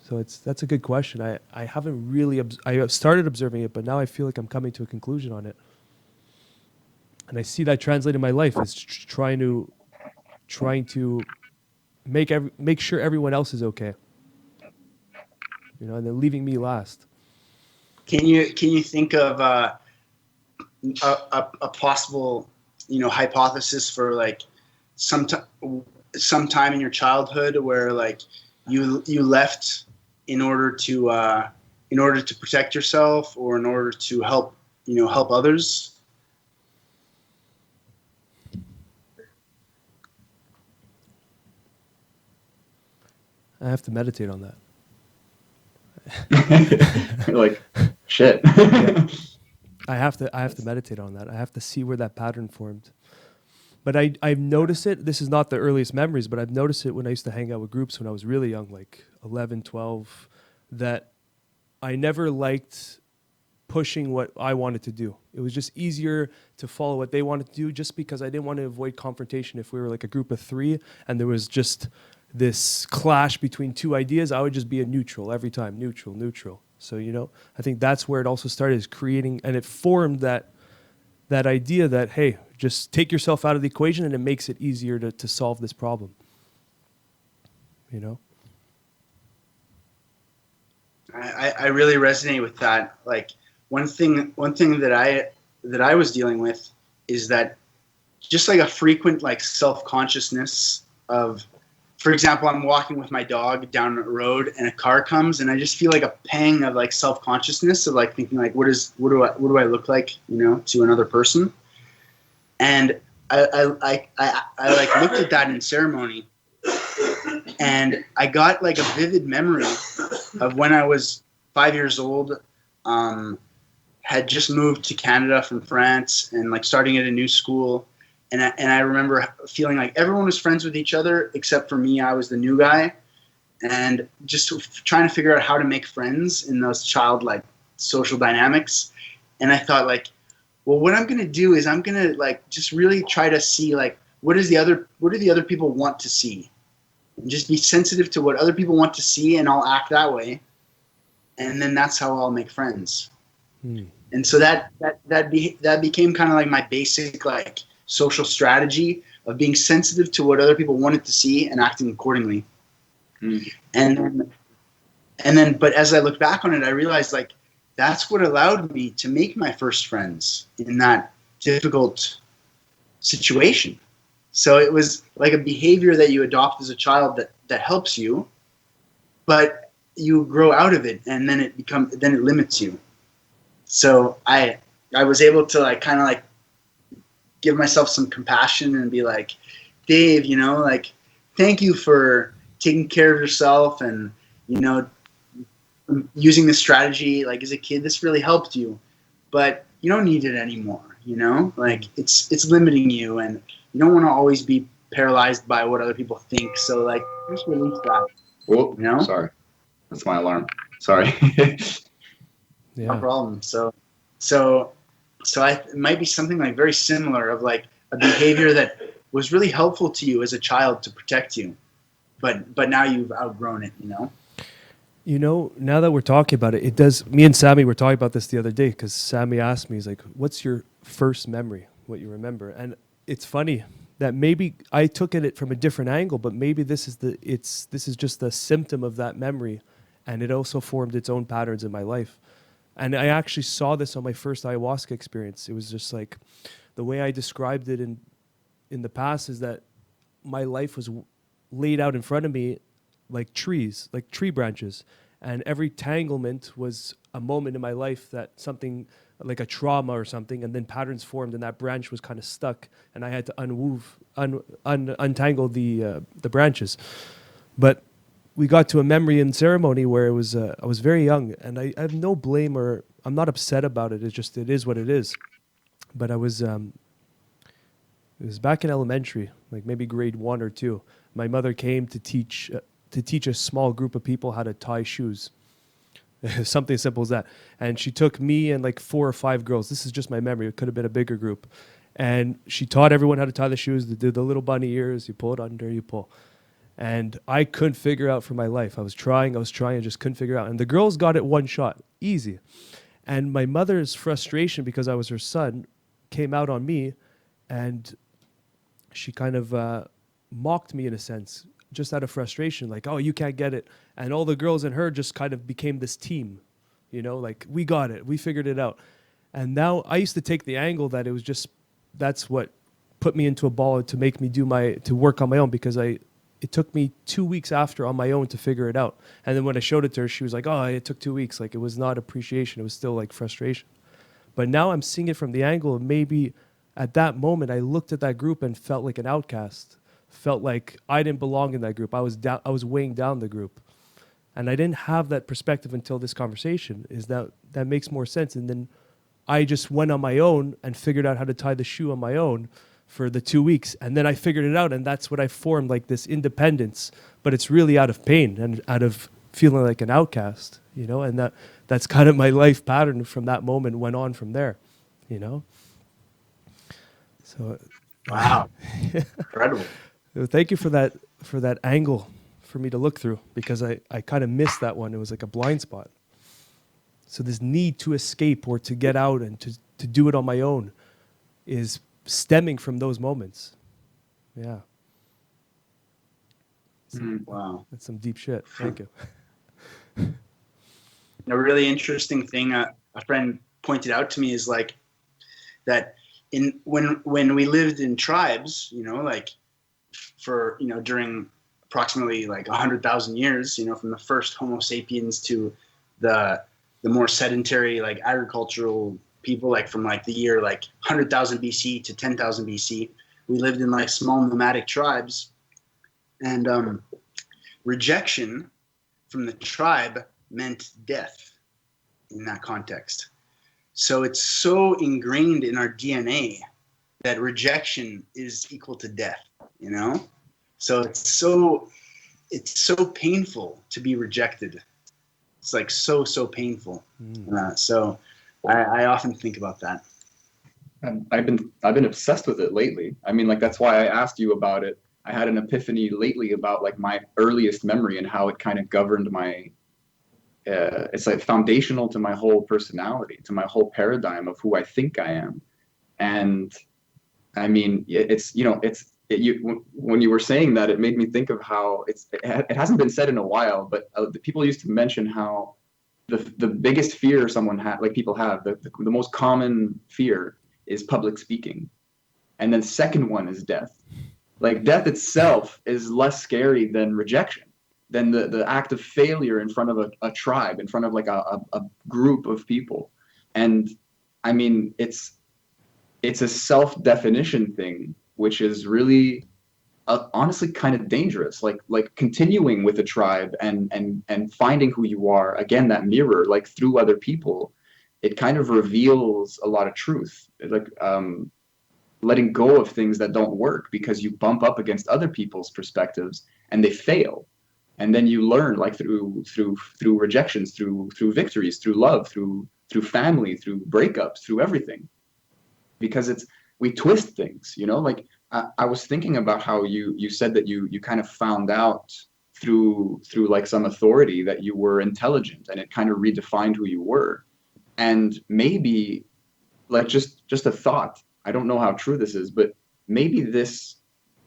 So that's a good question. I haven't really, I have started observing it, but now I feel like I'm coming to a conclusion on it. And I see that translated in my life as trying to make sure everyone else is okay. You know, and then leaving me last. Can you think of a possible, you know, hypothesis for like some time in your childhood where like you left in order to protect yourself or in order to help others? I have to meditate on that. You're like, shit. Yeah. I have to meditate on that. I have to see where that pattern formed. But I've noticed it. This is not the earliest memories, but I've noticed it when I used to hang out with groups when I was really young, like 11, 12, that I never liked pushing what I wanted to do. It was just easier to follow what they wanted to do just because I didn't want to avoid confrontation. If we were like a group of 3 and there was just this clash between 2 ideas, I would just be a neutral every time, neutral. So, you know, I think that's where it also started, is creating, and it formed that idea that, hey, just take yourself out of the equation and it makes it easier to solve this problem. You know? I really resonate with that. Like one thing that I was dealing with is that just like a frequent like self-consciousness of, for example, I'm walking with my dog down a road and a car comes and I just feel like a pang of like self-consciousness of like thinking like, what do I look like, you know, to another person? And I like looked at that in ceremony and I got like a vivid memory of when I was 5 years old, had just moved to Canada from France and like starting at a new school. And I remember feeling like everyone was friends with each other except for me. I was the new guy, and just trying to figure out how to make friends in those childlike social dynamics. And I thought like, well, what I'm gonna do is I'm gonna like just really try to see like what do the other people want to see, and just be sensitive to what other people want to see, and I'll act that way, and then that's how I'll make friends. And so that became kind of like my basic like social strategy of being sensitive to what other people wanted to see and acting accordingly. And then, but as I look back on it, I realized like that's what allowed me to make my first friends in that difficult situation. So it was like a behavior that you adopt as a child that helps you, but you grow out of it and then it limits you. So I was able to like kind of like give myself some compassion and be like, Dave, you know, like, thank you for taking care of yourself and, you know, using this strategy. Like as a kid, this really helped you, but you don't need it anymore. You know, like it's limiting you and you don't want to always be paralyzed by what other people think. So like just release that. Oh, you know? Sorry. That's my alarm. Sorry. Yeah. No problem. So it might be something like very similar of like a behavior that was really helpful to you as a child to protect you, but now you've outgrown it, you know? You know, now that we're talking about it, it does. Me and Sammy were talking about this the other day because Sammy asked me, he's like, "What's your first memory? What you remember?" And it's funny that maybe I took it from a different angle, but maybe this is just a symptom of that memory, and it also formed its own patterns in my life. And I actually saw this on my first ayahuasca experience. It was just like the way I described it in the past is that my life was laid out in front of me like trees, like tree branches. And every tanglement was a moment in my life that something like a trauma or something, and then patterns formed and that branch was kind of stuck and I had to untangle the branches. But we got to a memory and ceremony where it was, I was very young and I have no blame or I'm not upset about it. It's just, it is what it is. But it was back in elementary, like maybe grade 1 or 2. My mother came to teach a small group of people how to tie shoes. Something as simple as that. And she took me and like 4 or 5 girls. This is just my memory. It could have been a bigger group. And she taught everyone how to tie the shoes. They did the little bunny ears. You pull it under, you pull. And I couldn't figure out for my life. I was trying, I just couldn't figure out. And the girls got it one shot, easy. And my mother's frustration because I was her son came out on me, and she kind of mocked me in a sense, just out of frustration, like, "Oh, you can't get it." And all the girls and her just kind of became this team, you know, like, "We got it, we figured it out." And now I used to take the angle that it was just, that's what put me into a ball to make me to work on my own, because it took me 2 weeks after on my own to figure it out. And then when I showed it to her, she was like, "Oh, it took 2 weeks." Like, it was not appreciation. It was still like frustration. But now I'm seeing it from the angle of maybe at that moment I looked at that group and felt like an outcast, felt like I didn't belong in that group. I was weighing down the group. And I didn't have that perspective until this conversation. Is that makes more sense. And then I just went on my own and figured out how to tie the shoe on my own for the 2 weeks. And then I figured it out, and that's what I formed, like this independence. But it's really out of pain and out of feeling like an outcast, you know? And that's kind of my life pattern from that moment, went on from there, you know? So Wow. Incredible. thank you for that angle for me to look through, because I kind of missed that one. It was like a blind spot. So this need to escape or to get out and to do it on my own is stemming from those moments. Yeah. Wow. That's some deep shit. Thank you. A really interesting thing a friend pointed out to me is like that when we lived in tribes, you know, like for, you know, during approximately like 100,000 years, you know, from the first Homo sapiens to the more sedentary, like agricultural people, like from like the year like 100,000 BC to 10,000 BC, we lived in like small nomadic tribes, and rejection from the tribe meant death in that context. So it's so ingrained in our DNA that rejection is equal to death, you know? So it's so painful to be rejected. It's like so painful. So I often think about that. And I've been obsessed with it lately. I mean, like, that's why I asked you about it. I had an epiphany lately about like my earliest memory and how it kind of governed my it's like foundational to my whole personality, to my whole paradigm of who I think I am. And I mean, it's, you know, when you were saying that, it made me think of how it hasn't been said in a while, but the people used to mention how the biggest fear people have, the most common fear is public speaking. And then second one is death. Like, death itself is less scary than rejection, than the act of failure in front of a tribe, in front of like a group of people. And I mean, it's a self-definition thing, which is really honestly kind of dangerous. Like continuing with a tribe and finding who you are, again, that mirror, like through other people, it kind of reveals a lot of truth. Like letting go of things that don't work because you bump up against other people's perspectives and they fail. And then you learn, like through rejections, through victories, through love, through family, through breakups, through everything. Because we twist things, you know, like I was thinking about how you said that you kind of found out through like some authority that you were intelligent, and it kind of redefined who you were. And maybe, like, just a thought, I don't know how true this is, but maybe this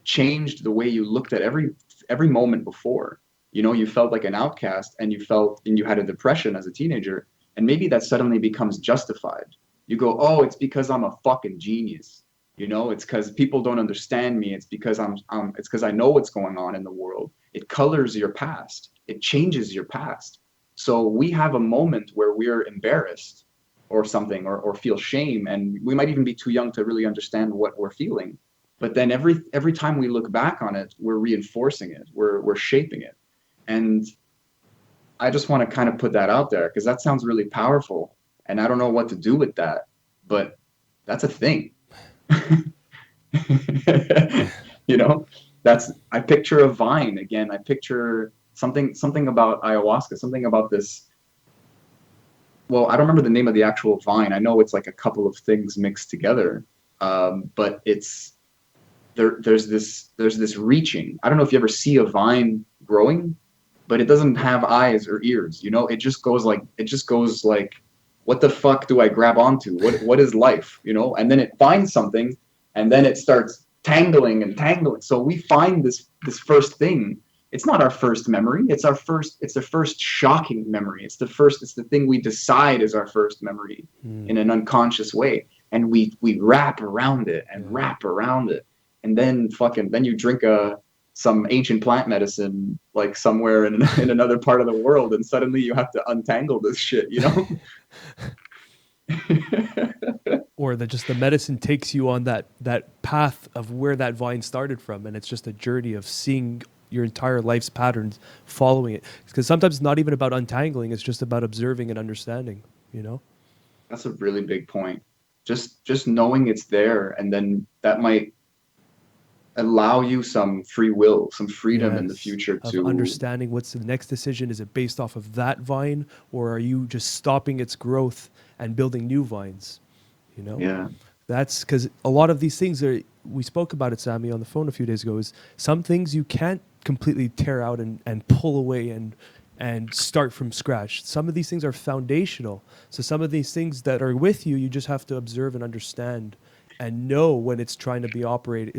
changed the way you looked at every moment before. You know, you felt like an outcast, and you had a depression as a teenager, and maybe that suddenly becomes justified. You go, oh, it's because I'm a fucking genius. You know, it's because people don't understand me. It's because it's because I know what's going on in the world. It colors your past. It changes your past. So we have a moment where we're embarrassed or something, or feel shame, and we might even be too young to really understand what we're feeling. But then every time we look back on it, we're reinforcing it. We're shaping it. And I just want to kind of put that out there because that sounds really powerful. And I don't know what to do with that, but that's a thing. You know, I picture a vine again. I picture something about ayahuasca, something about this. Well, I don't remember the name of the actual vine. I know it's like a couple of things mixed together. But there's this reaching. I don't know if you ever see a vine growing, but it doesn't have eyes or ears. You know, it just goes like, what the fuck do I grab onto? What is life? You know, and then it finds something, and then it starts tangling and tangling. So we find this first thing. It's not our first memory. It's the first shocking memory. It's the thing we decide is our first memory in an unconscious way. And we wrap around it and wrap around it. And then then you drink some ancient plant medicine, like somewhere in another part of the world, and suddenly you have to untangle this shit, you know? Or just the medicine takes you on that path of where that vine started from, and it's just a journey of seeing your entire life's patterns, following it. Because sometimes it's not even about untangling; it's just about observing and understanding. You know, that's a really big point. Just knowing it's there, and then that might allow you some free will, some freedom in the future to understanding what's the next decision. Is it based off of that vine, or are you just stopping its growth and building new vines? You know, yeah. That's because a lot of these things we spoke about it, Sammy, on the phone a few days ago, is some things you can't completely tear out and pull away and start from scratch. Some of these things are foundational. So some of these things that are with you, you just have to observe and understand and know when it's trying to operate,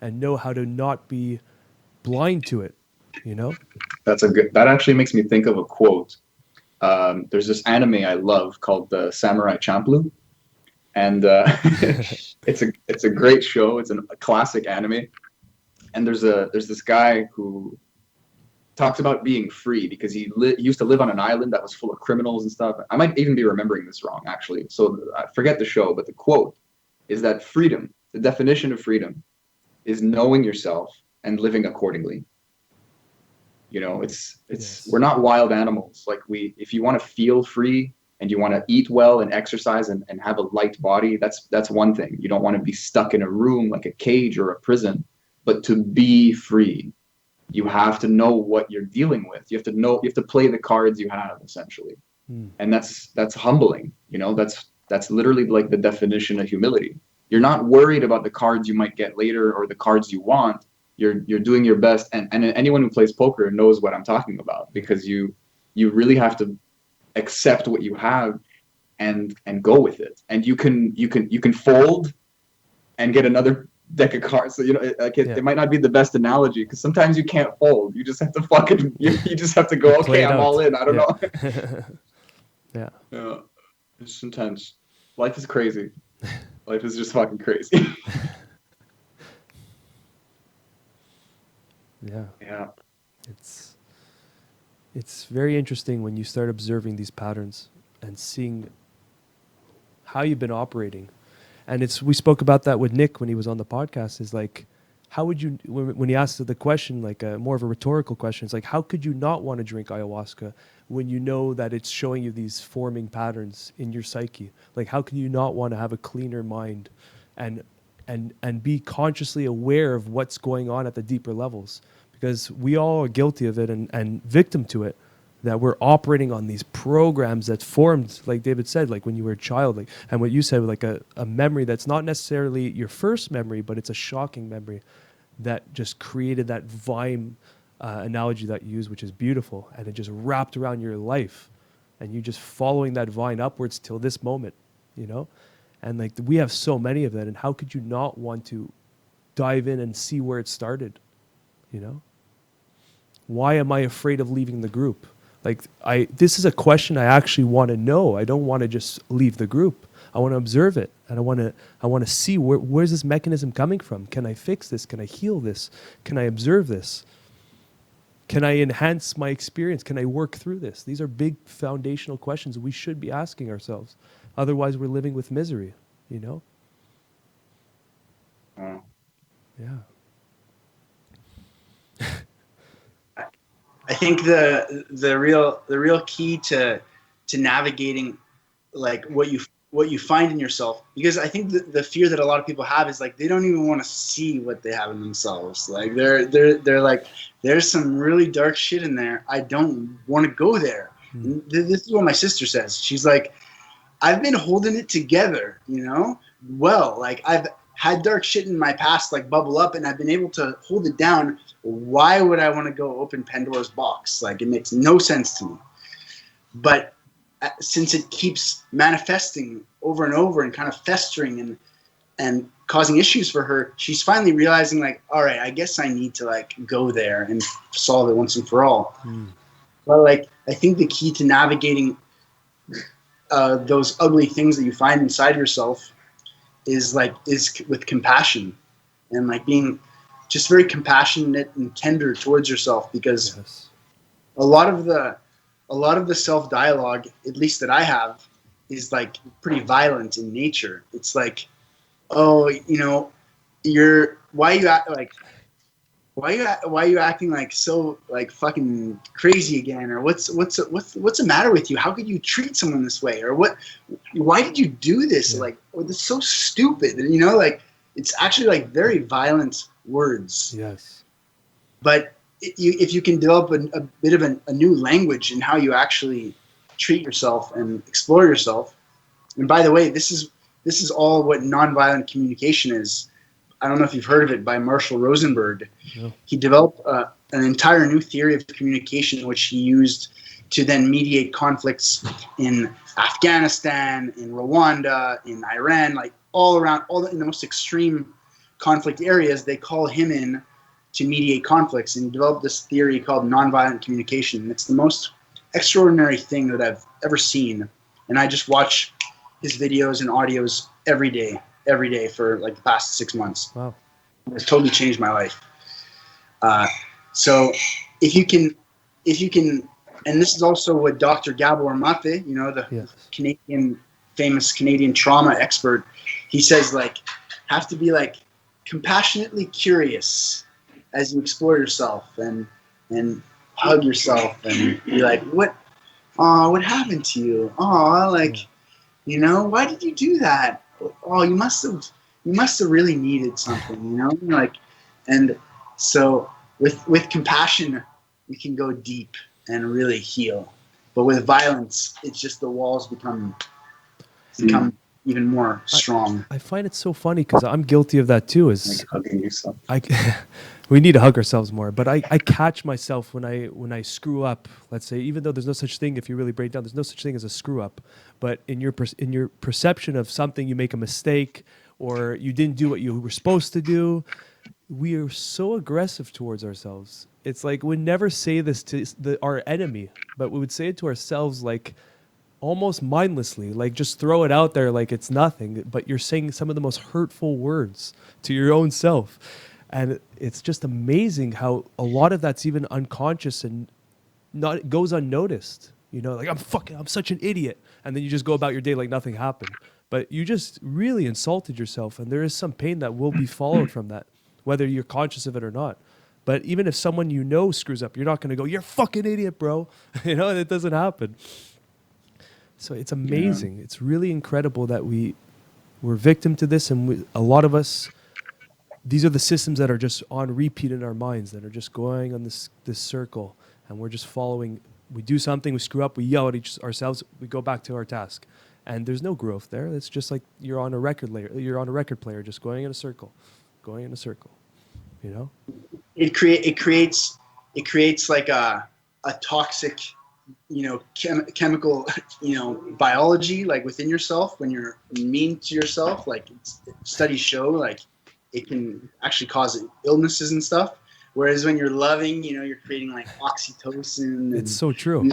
and know how to not be blind to it, you know? That actually makes me think of a quote. There's this anime I love called the Samurai Champloo. And it's a great show. It's a classic anime. And there's this guy who talks about being free because he used to live on an island that was full of criminals and stuff. I might even be remembering this wrong, actually. So I forget the show, but the quote is that freedom, the definition of freedom, is knowing yourself and living accordingly. You know, we're not wild animals. Like if you want to feel free and you want to eat well and exercise and have a light body, that's one thing. You don't want to be stuck in a room like a cage or a prison. But to be free, you have to know what you're dealing with. You have to play the cards you have, essentially. And that's humbling. You know, that's literally like the definition of humility. You're not worried about the cards you might get later or the cards you want. You're doing your best, and anyone who plays poker knows what I'm talking about, because you really have to accept what you have and go with it. And you can fold and get another deck of cards. So, you know, it might not be the best analogy because sometimes you can't fold. You just have to you just have to go, okay, I'm all in. I don't know. Yeah. It's intense. Life is crazy. Life is just fucking crazy. Yeah. It's very interesting when you start observing these patterns and seeing how you've been operating. And we spoke about that with Nick when he was on the podcast, is like, how would you, when he asked the question, like more of a rhetorical question, it's like, how could you not want to drink ayahuasca when you know that it's showing you these forming patterns in your psyche? Like, how can you not want to have a cleaner mind and be consciously aware of what's going on at the deeper levels? Because we all are guilty of it and victim to it. that we're operating on these programs that formed, like David said, like when you were a child, like, and what you said, like a memory that's not necessarily your first memory, but it's a shocking memory that just created that vine analogy that you use, which is beautiful, and it just wrapped around your life, and you just following that vine upwards till this moment, you know? And like we have so many of that, and how could you not want to dive in and see where it started, you know? Why am I afraid of leaving the group? Like this is a question I actually want to know. I don't want to just leave the group. I want to observe it, and I want to see where's this mechanism coming from? Can I fix this? Can I heal this? Can I observe this? Can I enhance my experience? Can I work through this? These are big foundational questions we should be asking ourselves. Otherwise, we're living with misery, you know? Yeah. I think the real key to navigating like what you find in yourself, because I think the fear that a lot of people have is like they don't even want to see what they have in themselves. Like they're like, there's some really dark shit in there. I don't want to go there. And this is what my sister says. She's like, I've been holding it together, you know? Well, like I've had dark shit in my past like bubble up, and I've been able to hold it down. Why would I want to go open Pandora's box? Like it makes no sense to me. But since it keeps manifesting over and over and kind of festering and causing issues for her, she's finally realizing like, all right, I guess I need to like go there and solve it once and for all. But like, I think the key to navigating those ugly things that you find inside yourself is with compassion, and like being just very compassionate and tender towards yourself, because a lot of the self-dialogue, at least that I have, is like pretty violent in nature. It's like, oh, you know, why are you acting like so like fucking crazy again? Or what's the matter with you? How could you treat someone this way? Or why did you do this? Yeah. Like, oh, this is so stupid. And, you know, like it's actually like very violent words. Yes. But if you can develop a bit of a new language in how you actually treat yourself and explore yourself. And by the way, this is all what nonviolent communication is. I don't know if you've heard of it, by Marshall Rosenberg. No. He developed an entire new theory of communication, which he used to then mediate conflicts in Afghanistan, in Rwanda, in Iran, like all around, in the most extreme conflict areas. They call him in to mediate conflicts, and he developed this theory called nonviolent communication. And it's the most extraordinary thing that I've ever seen. And I just watch his videos and audios every day for like the past 6 months. Wow. It's totally changed my life. So if you can, and this is also what Dr. Gabor Mate, you know, the famous Canadian trauma expert, he says, like, have to be like compassionately curious as you explore yourself and hug yourself and be like, what happened to you? Oh, like, you know, why did you do that? Oh, you must have really needed something, you know? Like, and so with compassion, we can go deep and really heal. But with violence, it's just the walls become even more strong. I find it so funny because I'm guilty of that too. Is like hugging yourself. We need to hug ourselves more. But I catch myself when I screw up. Let's say, even though there's no such thing, if you really break down, there's no such thing as a screw up. But in your perception of something, you make a mistake or you didn't do what you were supposed to do. We are so aggressive towards ourselves. It's like we'd never say this to our enemy, but we would say it to ourselves like almost mindlessly, like just throw it out there like it's nothing. But you're saying some of the most hurtful words to your own self. And it's just amazing how a lot of that's even unconscious and not goes unnoticed. You know, like I'm such an idiot. And then you just go about your day like nothing happened. But you just really insulted yourself. And there is some pain that will be followed from that, whether you're conscious of it or not. But even if someone you know screws up, you're not going to go, you're a fucking idiot, bro. You know, and it doesn't happen. So it's amazing. Yeah. It's really incredible that we're victim to this. And a lot of us, these are the systems that are just on repeat in our minds, that are just going on this circle. And we're just following we do something, we screw up, we yell at ourselves, we go back to our task. And there's no growth there. It's just like you're on a record player, just going in a circle, you know? It creates like a toxic, chemical, biology, like within yourself when you're mean to yourself. Like studies show, like it can actually cause illnesses and stuff. Whereas when you're loving, you're creating like oxytocin. It's so true.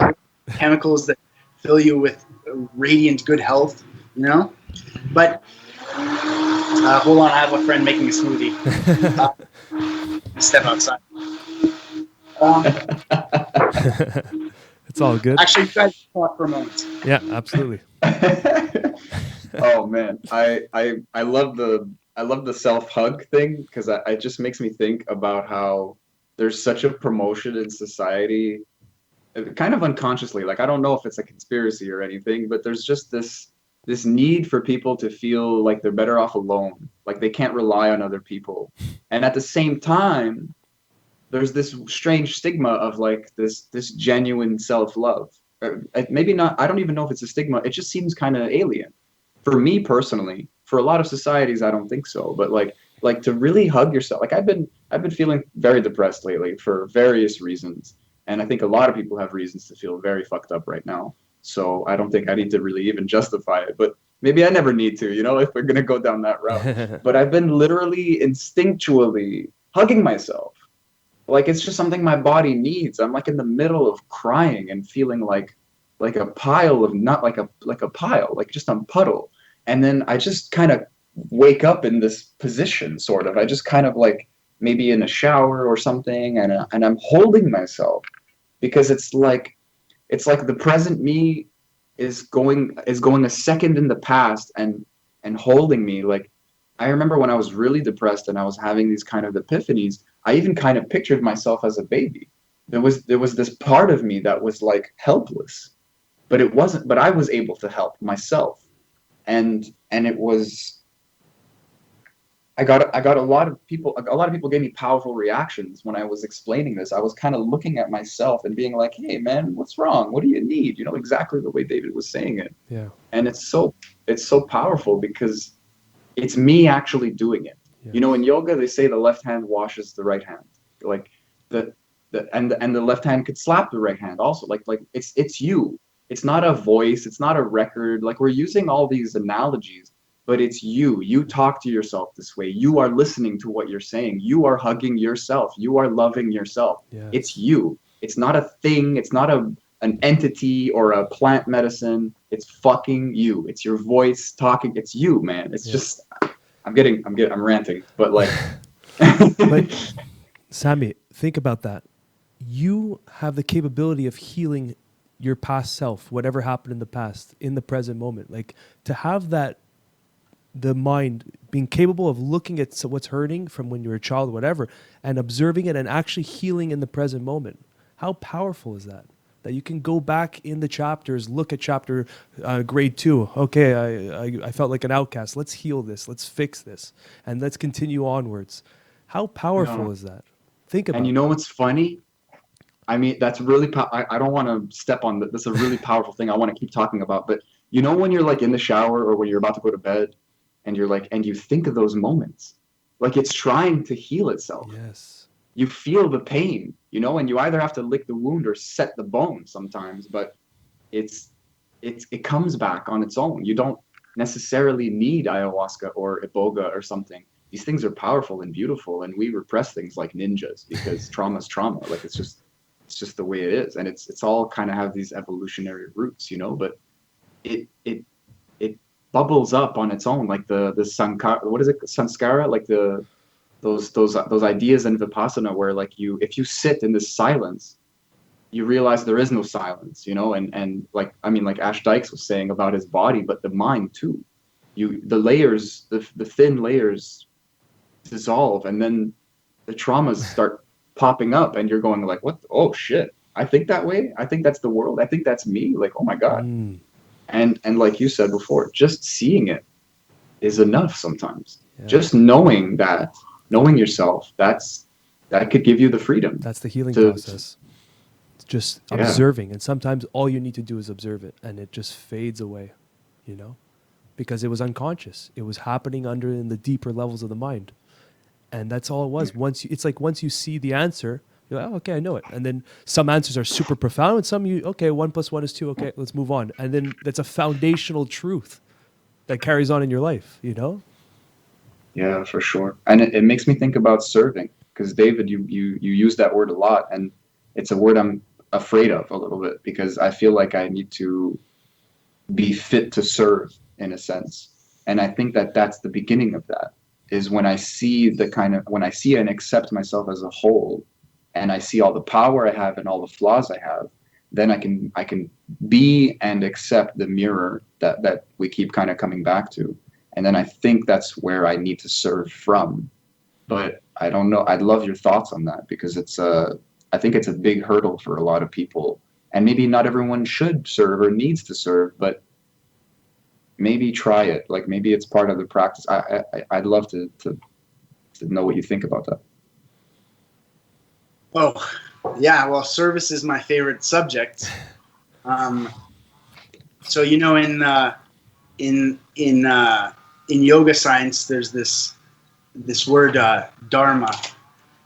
Chemicals that fill you with radiant good health, But hold on, I have a friend making a smoothie. Step outside. It's all good. Actually, you guys talk for a moment. Yeah, absolutely. Oh man, I love the self hug thing, because it just makes me think about how there's such a promotion in society, kind of unconsciously. Like, I don't know if it's a conspiracy or anything, but there's just this need for people to feel like they're better off alone, like they can't rely on other people. And at the same time, there's this strange stigma of like this genuine self-love. Maybe not, I don't even know if it's a stigma. It just seems kind of alien. For me personally, for a lot of societies, I don't think so. But like to really hug yourself. Like I've been feeling very depressed lately for various reasons. And I think a lot of people have reasons to feel very fucked up right now. So I don't think I need to really even justify it. But maybe I never need to, if we're going to go down that route. But I've been literally instinctually hugging myself. Like it's just something my body needs. I'm like in the middle of crying and feeling like a pile of, not like a pile, like just a puddle. And then I just kind of wake up in this position, sort of. I just kind of like maybe in a shower or something, and I'm holding myself, because it's like the present me is going a second in the past and holding me. Like I remember when I was really depressed and I was having these kind of epiphanies, I even kind of pictured myself as a baby. There was this part of me that was like helpless, but it wasn't. But I was able to help myself, and it was. I got a lot of people. A lot of people gave me powerful reactions when I was explaining this. I was kind of looking at myself and being like, "Hey, man, what's wrong? What do you need?" Exactly the way David was saying it. Yeah. And it's so powerful because it's me actually doing it. Yeah. In yoga they say the left hand washes the right hand. Like the left hand could slap the right hand also. Like it's you. It's not a voice. It's not a record. Like we're using all these analogies. But it's you. You talk to yourself this way. You are listening to what you're saying. You are hugging yourself. You are loving yourself. Yes. It's you. It's not a thing. It's not an entity or a plant medicine. It's fucking you. It's your voice talking. It's you, man. It's just, I'm ranting, but like. But Sammy, think about that. You have the capability of healing your past self, whatever happened in the past, in the present moment. Like to have that, the mind being capable of looking at what's hurting from when you were a child, whatever, and observing it and actually healing in the present moment. How powerful is that? That you can go back in the chapters, look at chapter grade 2. Okay, I felt like an outcast. Let's heal this. Let's fix this. And let's continue onwards. How powerful is that? Think about it. And what's funny? I mean, that's really, I don't want to step on that. That's a really powerful thing I want to keep talking about. But when you're like in the shower or when you're about to go to bed, and you're like, and you think of those moments, like it's trying to heal itself. Yes. You feel the pain, and you either have to lick the wound or set the bone sometimes, but it comes back on its own. You don't necessarily need ayahuasca or iboga or something. These things are powerful and beautiful, and we repress things like ninjas because trauma's trauma. Like it's just the way it is, and it's all kind of have these evolutionary roots, but it bubbles up on its own, like the sanskara. What is it? Sanskara, like those ideas in Vipassana, where like if you sit in this silence, you realize there is no silence, and like Ash Dykes was saying about his body, but the mind too. The layers, the thin layers dissolve, and then the traumas start popping up, and you're going like, what? Oh shit! I think that way. I think that's the world. I think that's me. Like, oh my god. And like you said before, just seeing it is enough sometimes. Yeah. Just knowing yourself, that could give you the freedom. That's the healing process. just Yeah. observing. And sometimes all you need to do is observe it, and it just fades away, you know, because it was unconscious. It was happening under in the deeper levels of the mind. And that's all it was. Once you see the answer, you're like, oh, okay, I know it. And then some answers are super profound, and some okay, 1 + 1 is 2. Okay, let's move on. And then that's a foundational truth that carries on in your life, you know? Yeah, for sure. And it makes me think about serving, because David, you use that word a lot, and it's a word I'm afraid of a little bit, because I feel like I need to be fit to serve in a sense. And I think that that's the beginning of that, is when I see when I see and accept myself as a whole, and I see all the power I have and all the flaws I have, then I can be and accept the mirror that we keep kind of coming back to. And then I think that's where I need to serve from. But I don't know. I'd love your thoughts on that, because I think it's a big hurdle for a lot of people. And maybe not everyone should serve or needs to serve, but maybe try it. Like, maybe it's part of the practice. I'd love to know what you think about that. Oh, yeah. Well, service is my favorite subject. So, you know, in yoga science, there's this word dharma,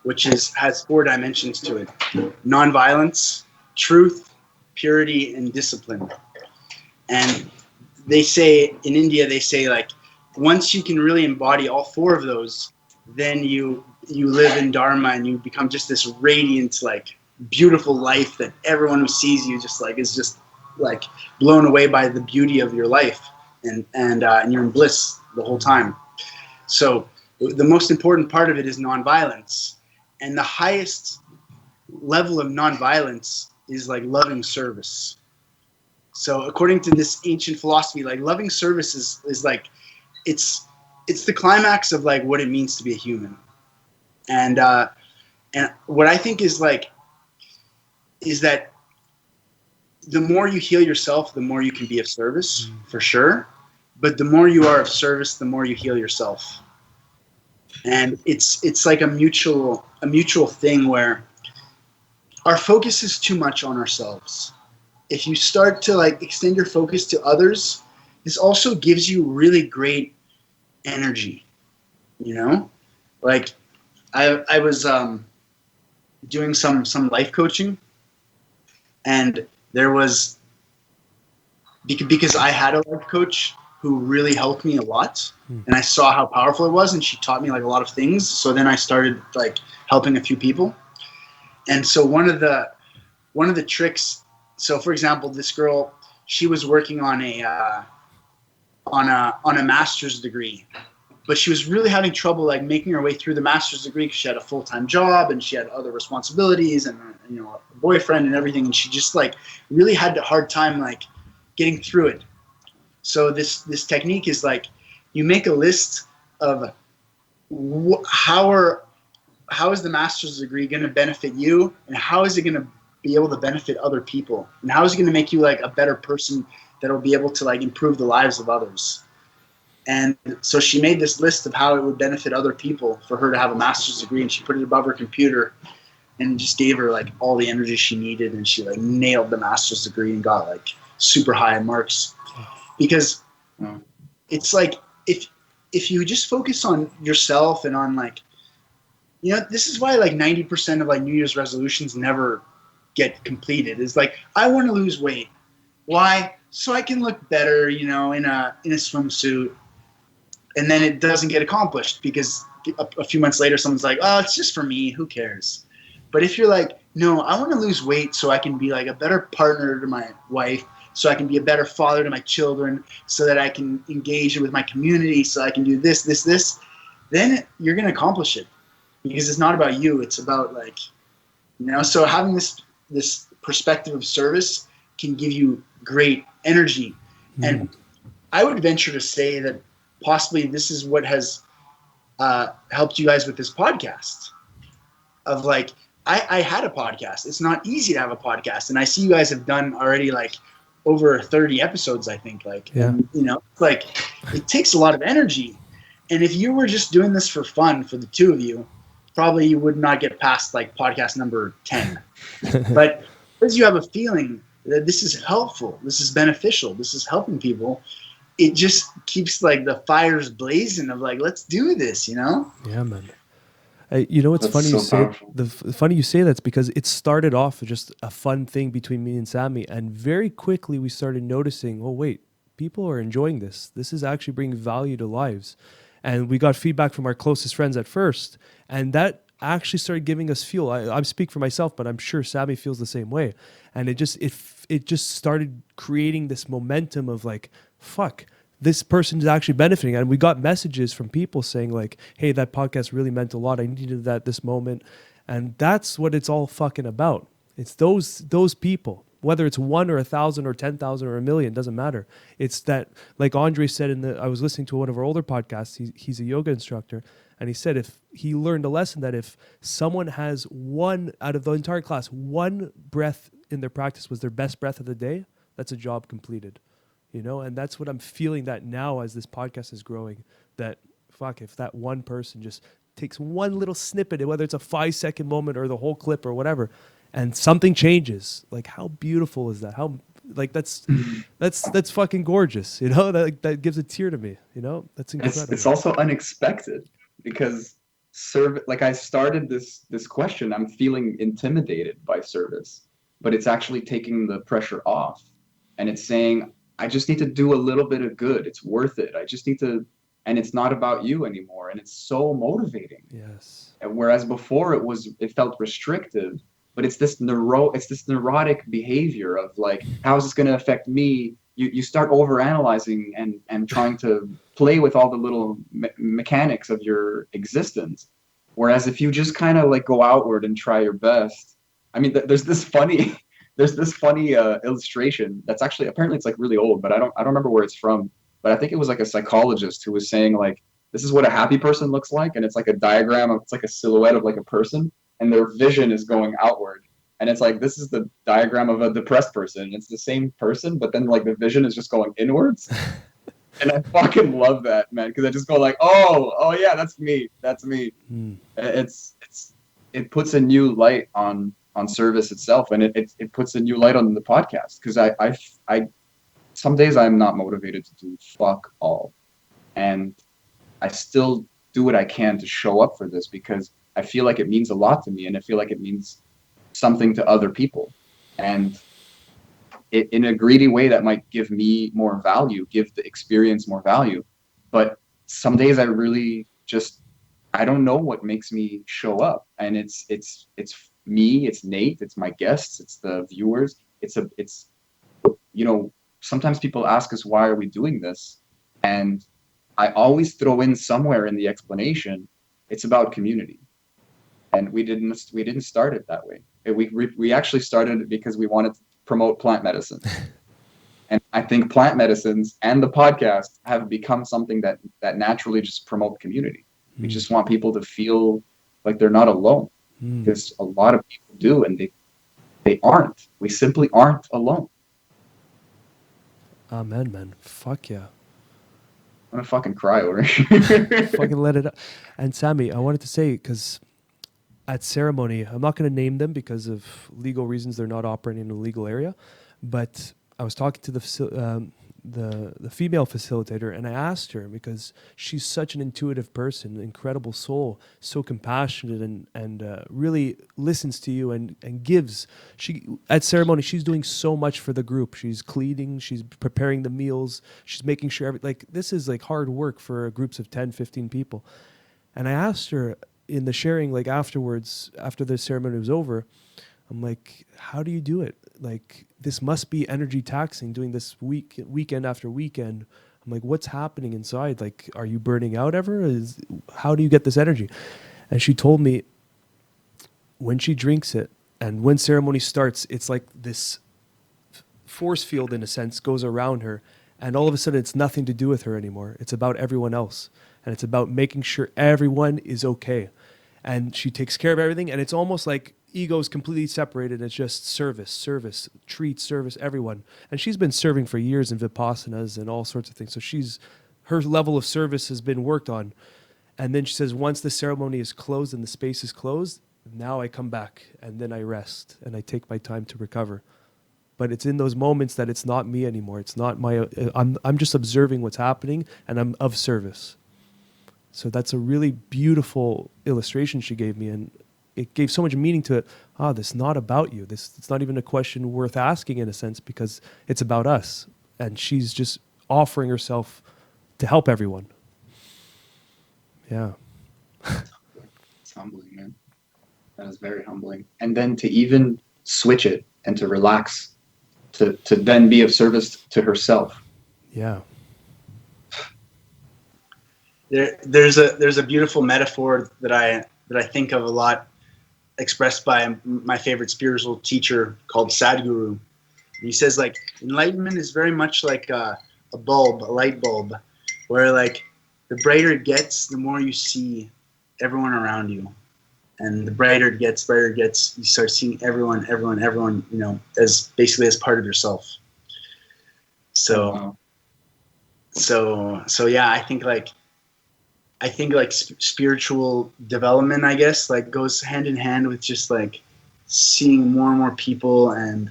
which has 4 dimensions to it: nonviolence, truth, purity, and discipline. And they say in India, like, once you can really embody all 4 of those, then you live in dharma, and you become just this radiant, like, beautiful life that everyone who sees you just like is just like blown away by the beauty of your life, and you're in bliss the whole time. So the most important part of it is nonviolence, and the highest level of nonviolence is like loving service. So according to this ancient philosophy, like, loving service is like, it's the climax of like what it means to be a human. And what I think is that the more you heal yourself, the more you can be of service, for sure. But the more you are of service, the more you heal yourself. And it's like a mutual thing, where our focus is too much on ourselves. If you start to like extend your focus to others, this also gives you really great energy, you know? Like, I was doing some life coaching, and there was, because I had a life coach who really helped me a lot, and I saw how powerful it was, and she taught me like a lot of things. So then I started like helping a few people. And so one of the tricks, so for example, this girl, she was working on a master's degree, but she was really having trouble like making her way through the master's degree, because she had a full-time job and she had other responsibilities and, you know, a boyfriend and everything, and she just like really had a hard time like getting through it. So this technique is like, you make a list of how is the master's degree going to benefit you, and how is it going to be able to benefit other people, and how is it going to make you like a better person that will be able to like improve the lives of others. And so she made this list of how it would benefit other people for her to have a master's degree, and she put it above her computer, and just gave her like all the energy she needed, and she like nailed the master's degree and got like super high marks. Because it's like, if you just focus on yourself and on like, you know, this is why like 90% of like New Year's resolutions never get completed. Is like, I want to lose weight. Why? So I can look better, you know, in a swimsuit. And then it doesn't get accomplished, because a few months later someone's like, oh, it's just for me, who cares? But if you're like, no, I want to lose weight so I can be like a better partner to my wife, so I can be a better father to my children, so that I can engage with my community, so I can do this, then you're going to accomplish it. Because it's not about you, it's about like, you know, so having this perspective of service can give you great energy. And I would venture to say that possibly this is what has helped you guys with this podcast. Of like, I had a podcast. It's not easy to have a podcast, and I see you guys have done already like over 30 episodes, I think. Like, yeah. And, you know, like, it takes a lot of energy. And if you were just doing this for fun for the two of you, probably you would not get past like podcast number 10. But because you have a feeling that this is helpful, this is beneficial, this is helping people, it just keeps like the fires blazing of like, let's do this, you know? Yeah, man. You know what's That's funny you so say powerful. funny you say that's because it started off as just a fun thing between me and Sammy, and very quickly we started noticing, oh wait, people are enjoying this. This is actually bringing value to lives, and we got feedback from our closest friends at first, and that actually started giving us fuel. I speak for myself, but I'm sure Sammy feels the same way, and it just started creating this momentum of like, fuck, this person is actually benefiting. And we got messages from people saying like, hey, that podcast really meant a lot. I needed that this moment. And that's what it's all fucking about. It's those people, whether it's 1 or 1,000 or 10,000 or 1,000,000, doesn't matter. It's that, like Andre said I was listening to one of our older podcasts. He's a yoga instructor. And he said if he learned a lesson that if someone has one out of the entire class, one breath in their practice was their best breath of the day, that's a job completed. You know, and that's what I'm feeling that now as this podcast is growing, that fuck, if that one person just takes one little snippet, whether it's a 5-second moment or the whole clip or whatever, and something changes, like how beautiful is that? How, like, that's fucking gorgeous, you know, that gives a tear to me, you know, that's incredible. It's also unexpected because like I started this question, I'm feeling intimidated by service, but it's actually taking the pressure off, and it's saying I just need to do a little bit of good. It's worth it. I just need to, and it's not about you anymore, and it's so motivating. Yes. And whereas before it felt restrictive, but it's this neurotic behavior of like, how is this going to affect me? You start overanalyzing and trying to play with all the little mechanics of your existence. Whereas if you just kind of like go outward and try your best, I mean, there's this funny illustration that's actually, apparently it's like really old, but I don't remember where it's from. But I think it was like a psychologist who was saying like, this is what a happy person looks like, and it's like a diagram it's like a silhouette of like a person, and their vision is going outward. And it's like, this is the diagram of a depressed person. It's the same person, but then like the vision is just going inwards. And I fucking love that, man, because I just go like, oh yeah, that's me. It puts a new light on service itself, and it puts a new light on the podcast, because I some days I'm not motivated to do fuck all, and I still do what I can to show up for this because I feel like it means a lot to me, and I feel like it means something to other people, and in a greedy way that might give me more value, give the experience more value. But some days I really just, I don't know what makes me show up, and it's me, it's Nate, it's my guests, it's the viewers, it's you know, sometimes people ask us, why are we doing this? And I always throw in somewhere in the explanation, it's about community. And we didn't start it that way. We actually started it because we wanted to promote plant medicine. And I think plant medicines and the podcast have become something that naturally just promote community. We just want people to feel like they're not alone, because a lot of people do, and they aren't. We simply aren't alone. Amen, man. Fuck yeah. I'm gonna fucking cry over here. Fucking let it out. And Sammy, I wanted to say, because at ceremony, I'm not going to name them because of legal reasons. They're not operating in a legal area, but I was talking to the female facilitator, and I asked her, because she's such an intuitive person, incredible soul, so compassionate, and really listens to you and gives. At ceremony, she's doing so much for the group. She's cleaning, she's preparing the meals, she's making sure this is like hard work for groups of 10, 15 people. And I asked her in the sharing, like afterwards, after the ceremony was over, I'm like, how do you do it? Like, this must be energy taxing, doing this weekend after weekend. I'm like, what's happening inside? Like, are you burning out ever? How do you get this energy? And she told me when she drinks it and when ceremony starts, it's like this force field, in a sense, goes around her. And all of a sudden, it's nothing to do with her anymore. It's about everyone else. And it's about making sure everyone is okay. And she takes care of everything. And it's almost like ego is completely separated. It's just service, treat, service, everyone. And she's been serving for years in Vipassanas and all sorts of things. So her level of service has been worked on. And then she says, once the ceremony is closed and the space is closed, Now I come back and then I rest and I take my time to recover. But it's in those moments that it's not me anymore. It's not my, I'm just observing what's happening and I'm of service. So that's a really beautiful illustration she gave me. And it gave so much meaning to it. This is not about you. It's not even a question worth asking in a sense, because it's about us. And she's just offering herself to help everyone. Yeah. It's humbling, man. That is very humbling. And then to even switch it and to relax, to then be of service to herself. Yeah. There's a beautiful metaphor that I think of a lot, expressed by my favorite spiritual teacher called Sadhguru. And he says, like, enlightenment is very much like a bulb, a light bulb, where like the brighter it gets, the more you see everyone around you. And the brighter it gets, you start seeing everyone, you know, as basically as part of yourself. So yeah, I think like spiritual development, I guess, like goes hand in hand with just like seeing more and more people and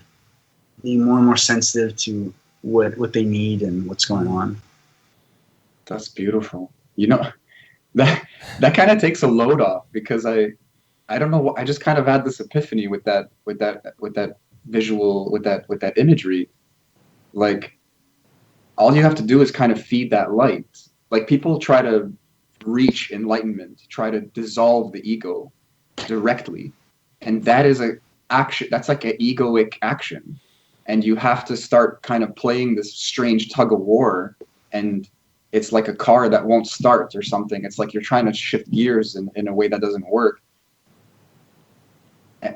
being more and more sensitive to what they need and what's going on. That's beautiful. You know, that kind of takes a load off, because I don't know what, I just kind of had this epiphany with that visual, with that imagery. Like, all you have to do is kind of feed that light. Like, people try to reach enlightenment, try to dissolve the ego directly, and that is a action. That's like an egoic action, and you have to start kind of playing this strange tug of war, and it's like a car that won't start or something. It's like you're trying to shift gears in a way that doesn't work.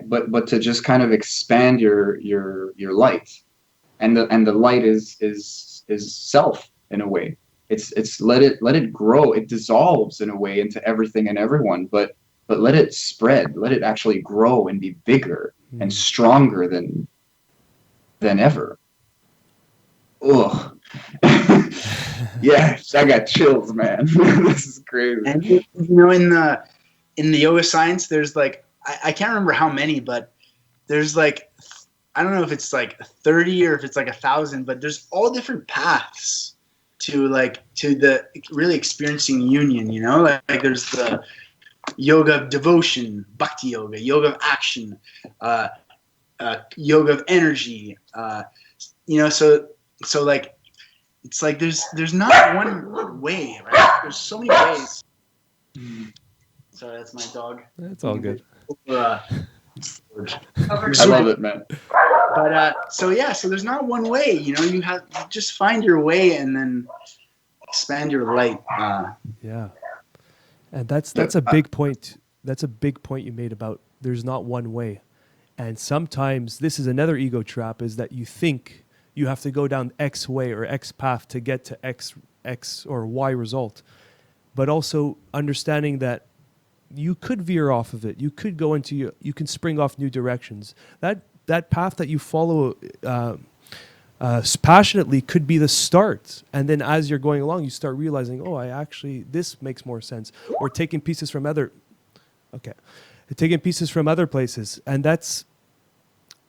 But to just kind of expand your light, and the light is self in a way. It's let it grow. It dissolves in a way into everything and everyone, but let it spread. Let it actually grow and be bigger and stronger than ever. Ugh. Yeah, I got chills, man. This is crazy. And you know, in the yoga science, there's like, I can't remember how many, but there's like, I don't know if it's like 30 or if it's like 1,000, but there's all different paths to the really experiencing union, you know, like there's the yoga of devotion, bhakti yoga of action, yoga of energy, you know, so like, it's like there's not one way, right? There's so many ways. Sorry, that's my dog. That's all good. I love it, man. But so there's not one way, you know. You just find your way and then expand your light. Yeah, and that's a big point. That's a big point you made about there's not one way, and sometimes this is another ego trap: is that you think you have to go down X way or X path to get to X or Y result, but also understanding that you could veer off of it. You could go into you can spring off new directions. That path that you follow passionately could be the start. And then as you're going along, you start realizing, this makes more sense. Or taking pieces from other places. And that's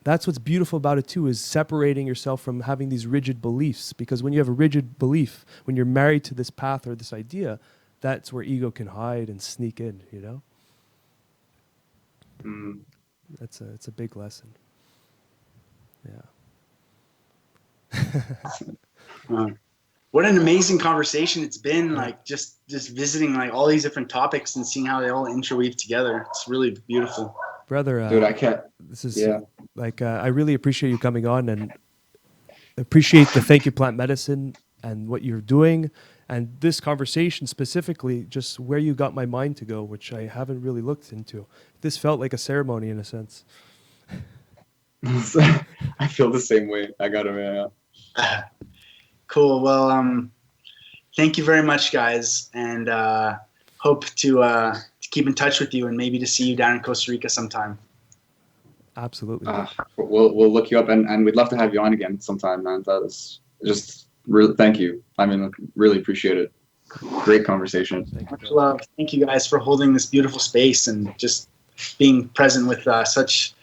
what's beautiful about it too, is separating yourself from having these rigid beliefs. Because when you have a rigid belief, when you're married to this path or this idea, that's where ego can hide and sneak in, you know? It's a big lesson. Yeah. What an amazing conversation it's been, like just visiting like all these different topics and seeing how they all interweave together. It's really beautiful. Brother, dude, I can't. This is I really appreciate you coming on, and appreciate the Thank You Plant Medicine and what you're doing, and this conversation specifically, just where you got my mind to go, which I haven't really looked into. This felt like a ceremony in a sense. I feel the same way. I got it, man. Cool. Well, thank you very much, guys, and hope to keep in touch with you and maybe to see you down in Costa Rica sometime. Absolutely. We'll look you up, and we'd love to have you on again sometime, man. That was just really, thank you. I mean, really appreciate it. Great conversation. Much love. Thank you guys for holding this beautiful space and just being present with such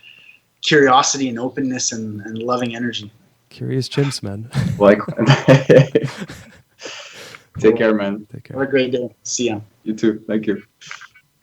curiosity and openness and loving energy. Curious chimps, man. Like, take care, man. Take Have a care. great day. See ya. You too. Thank you.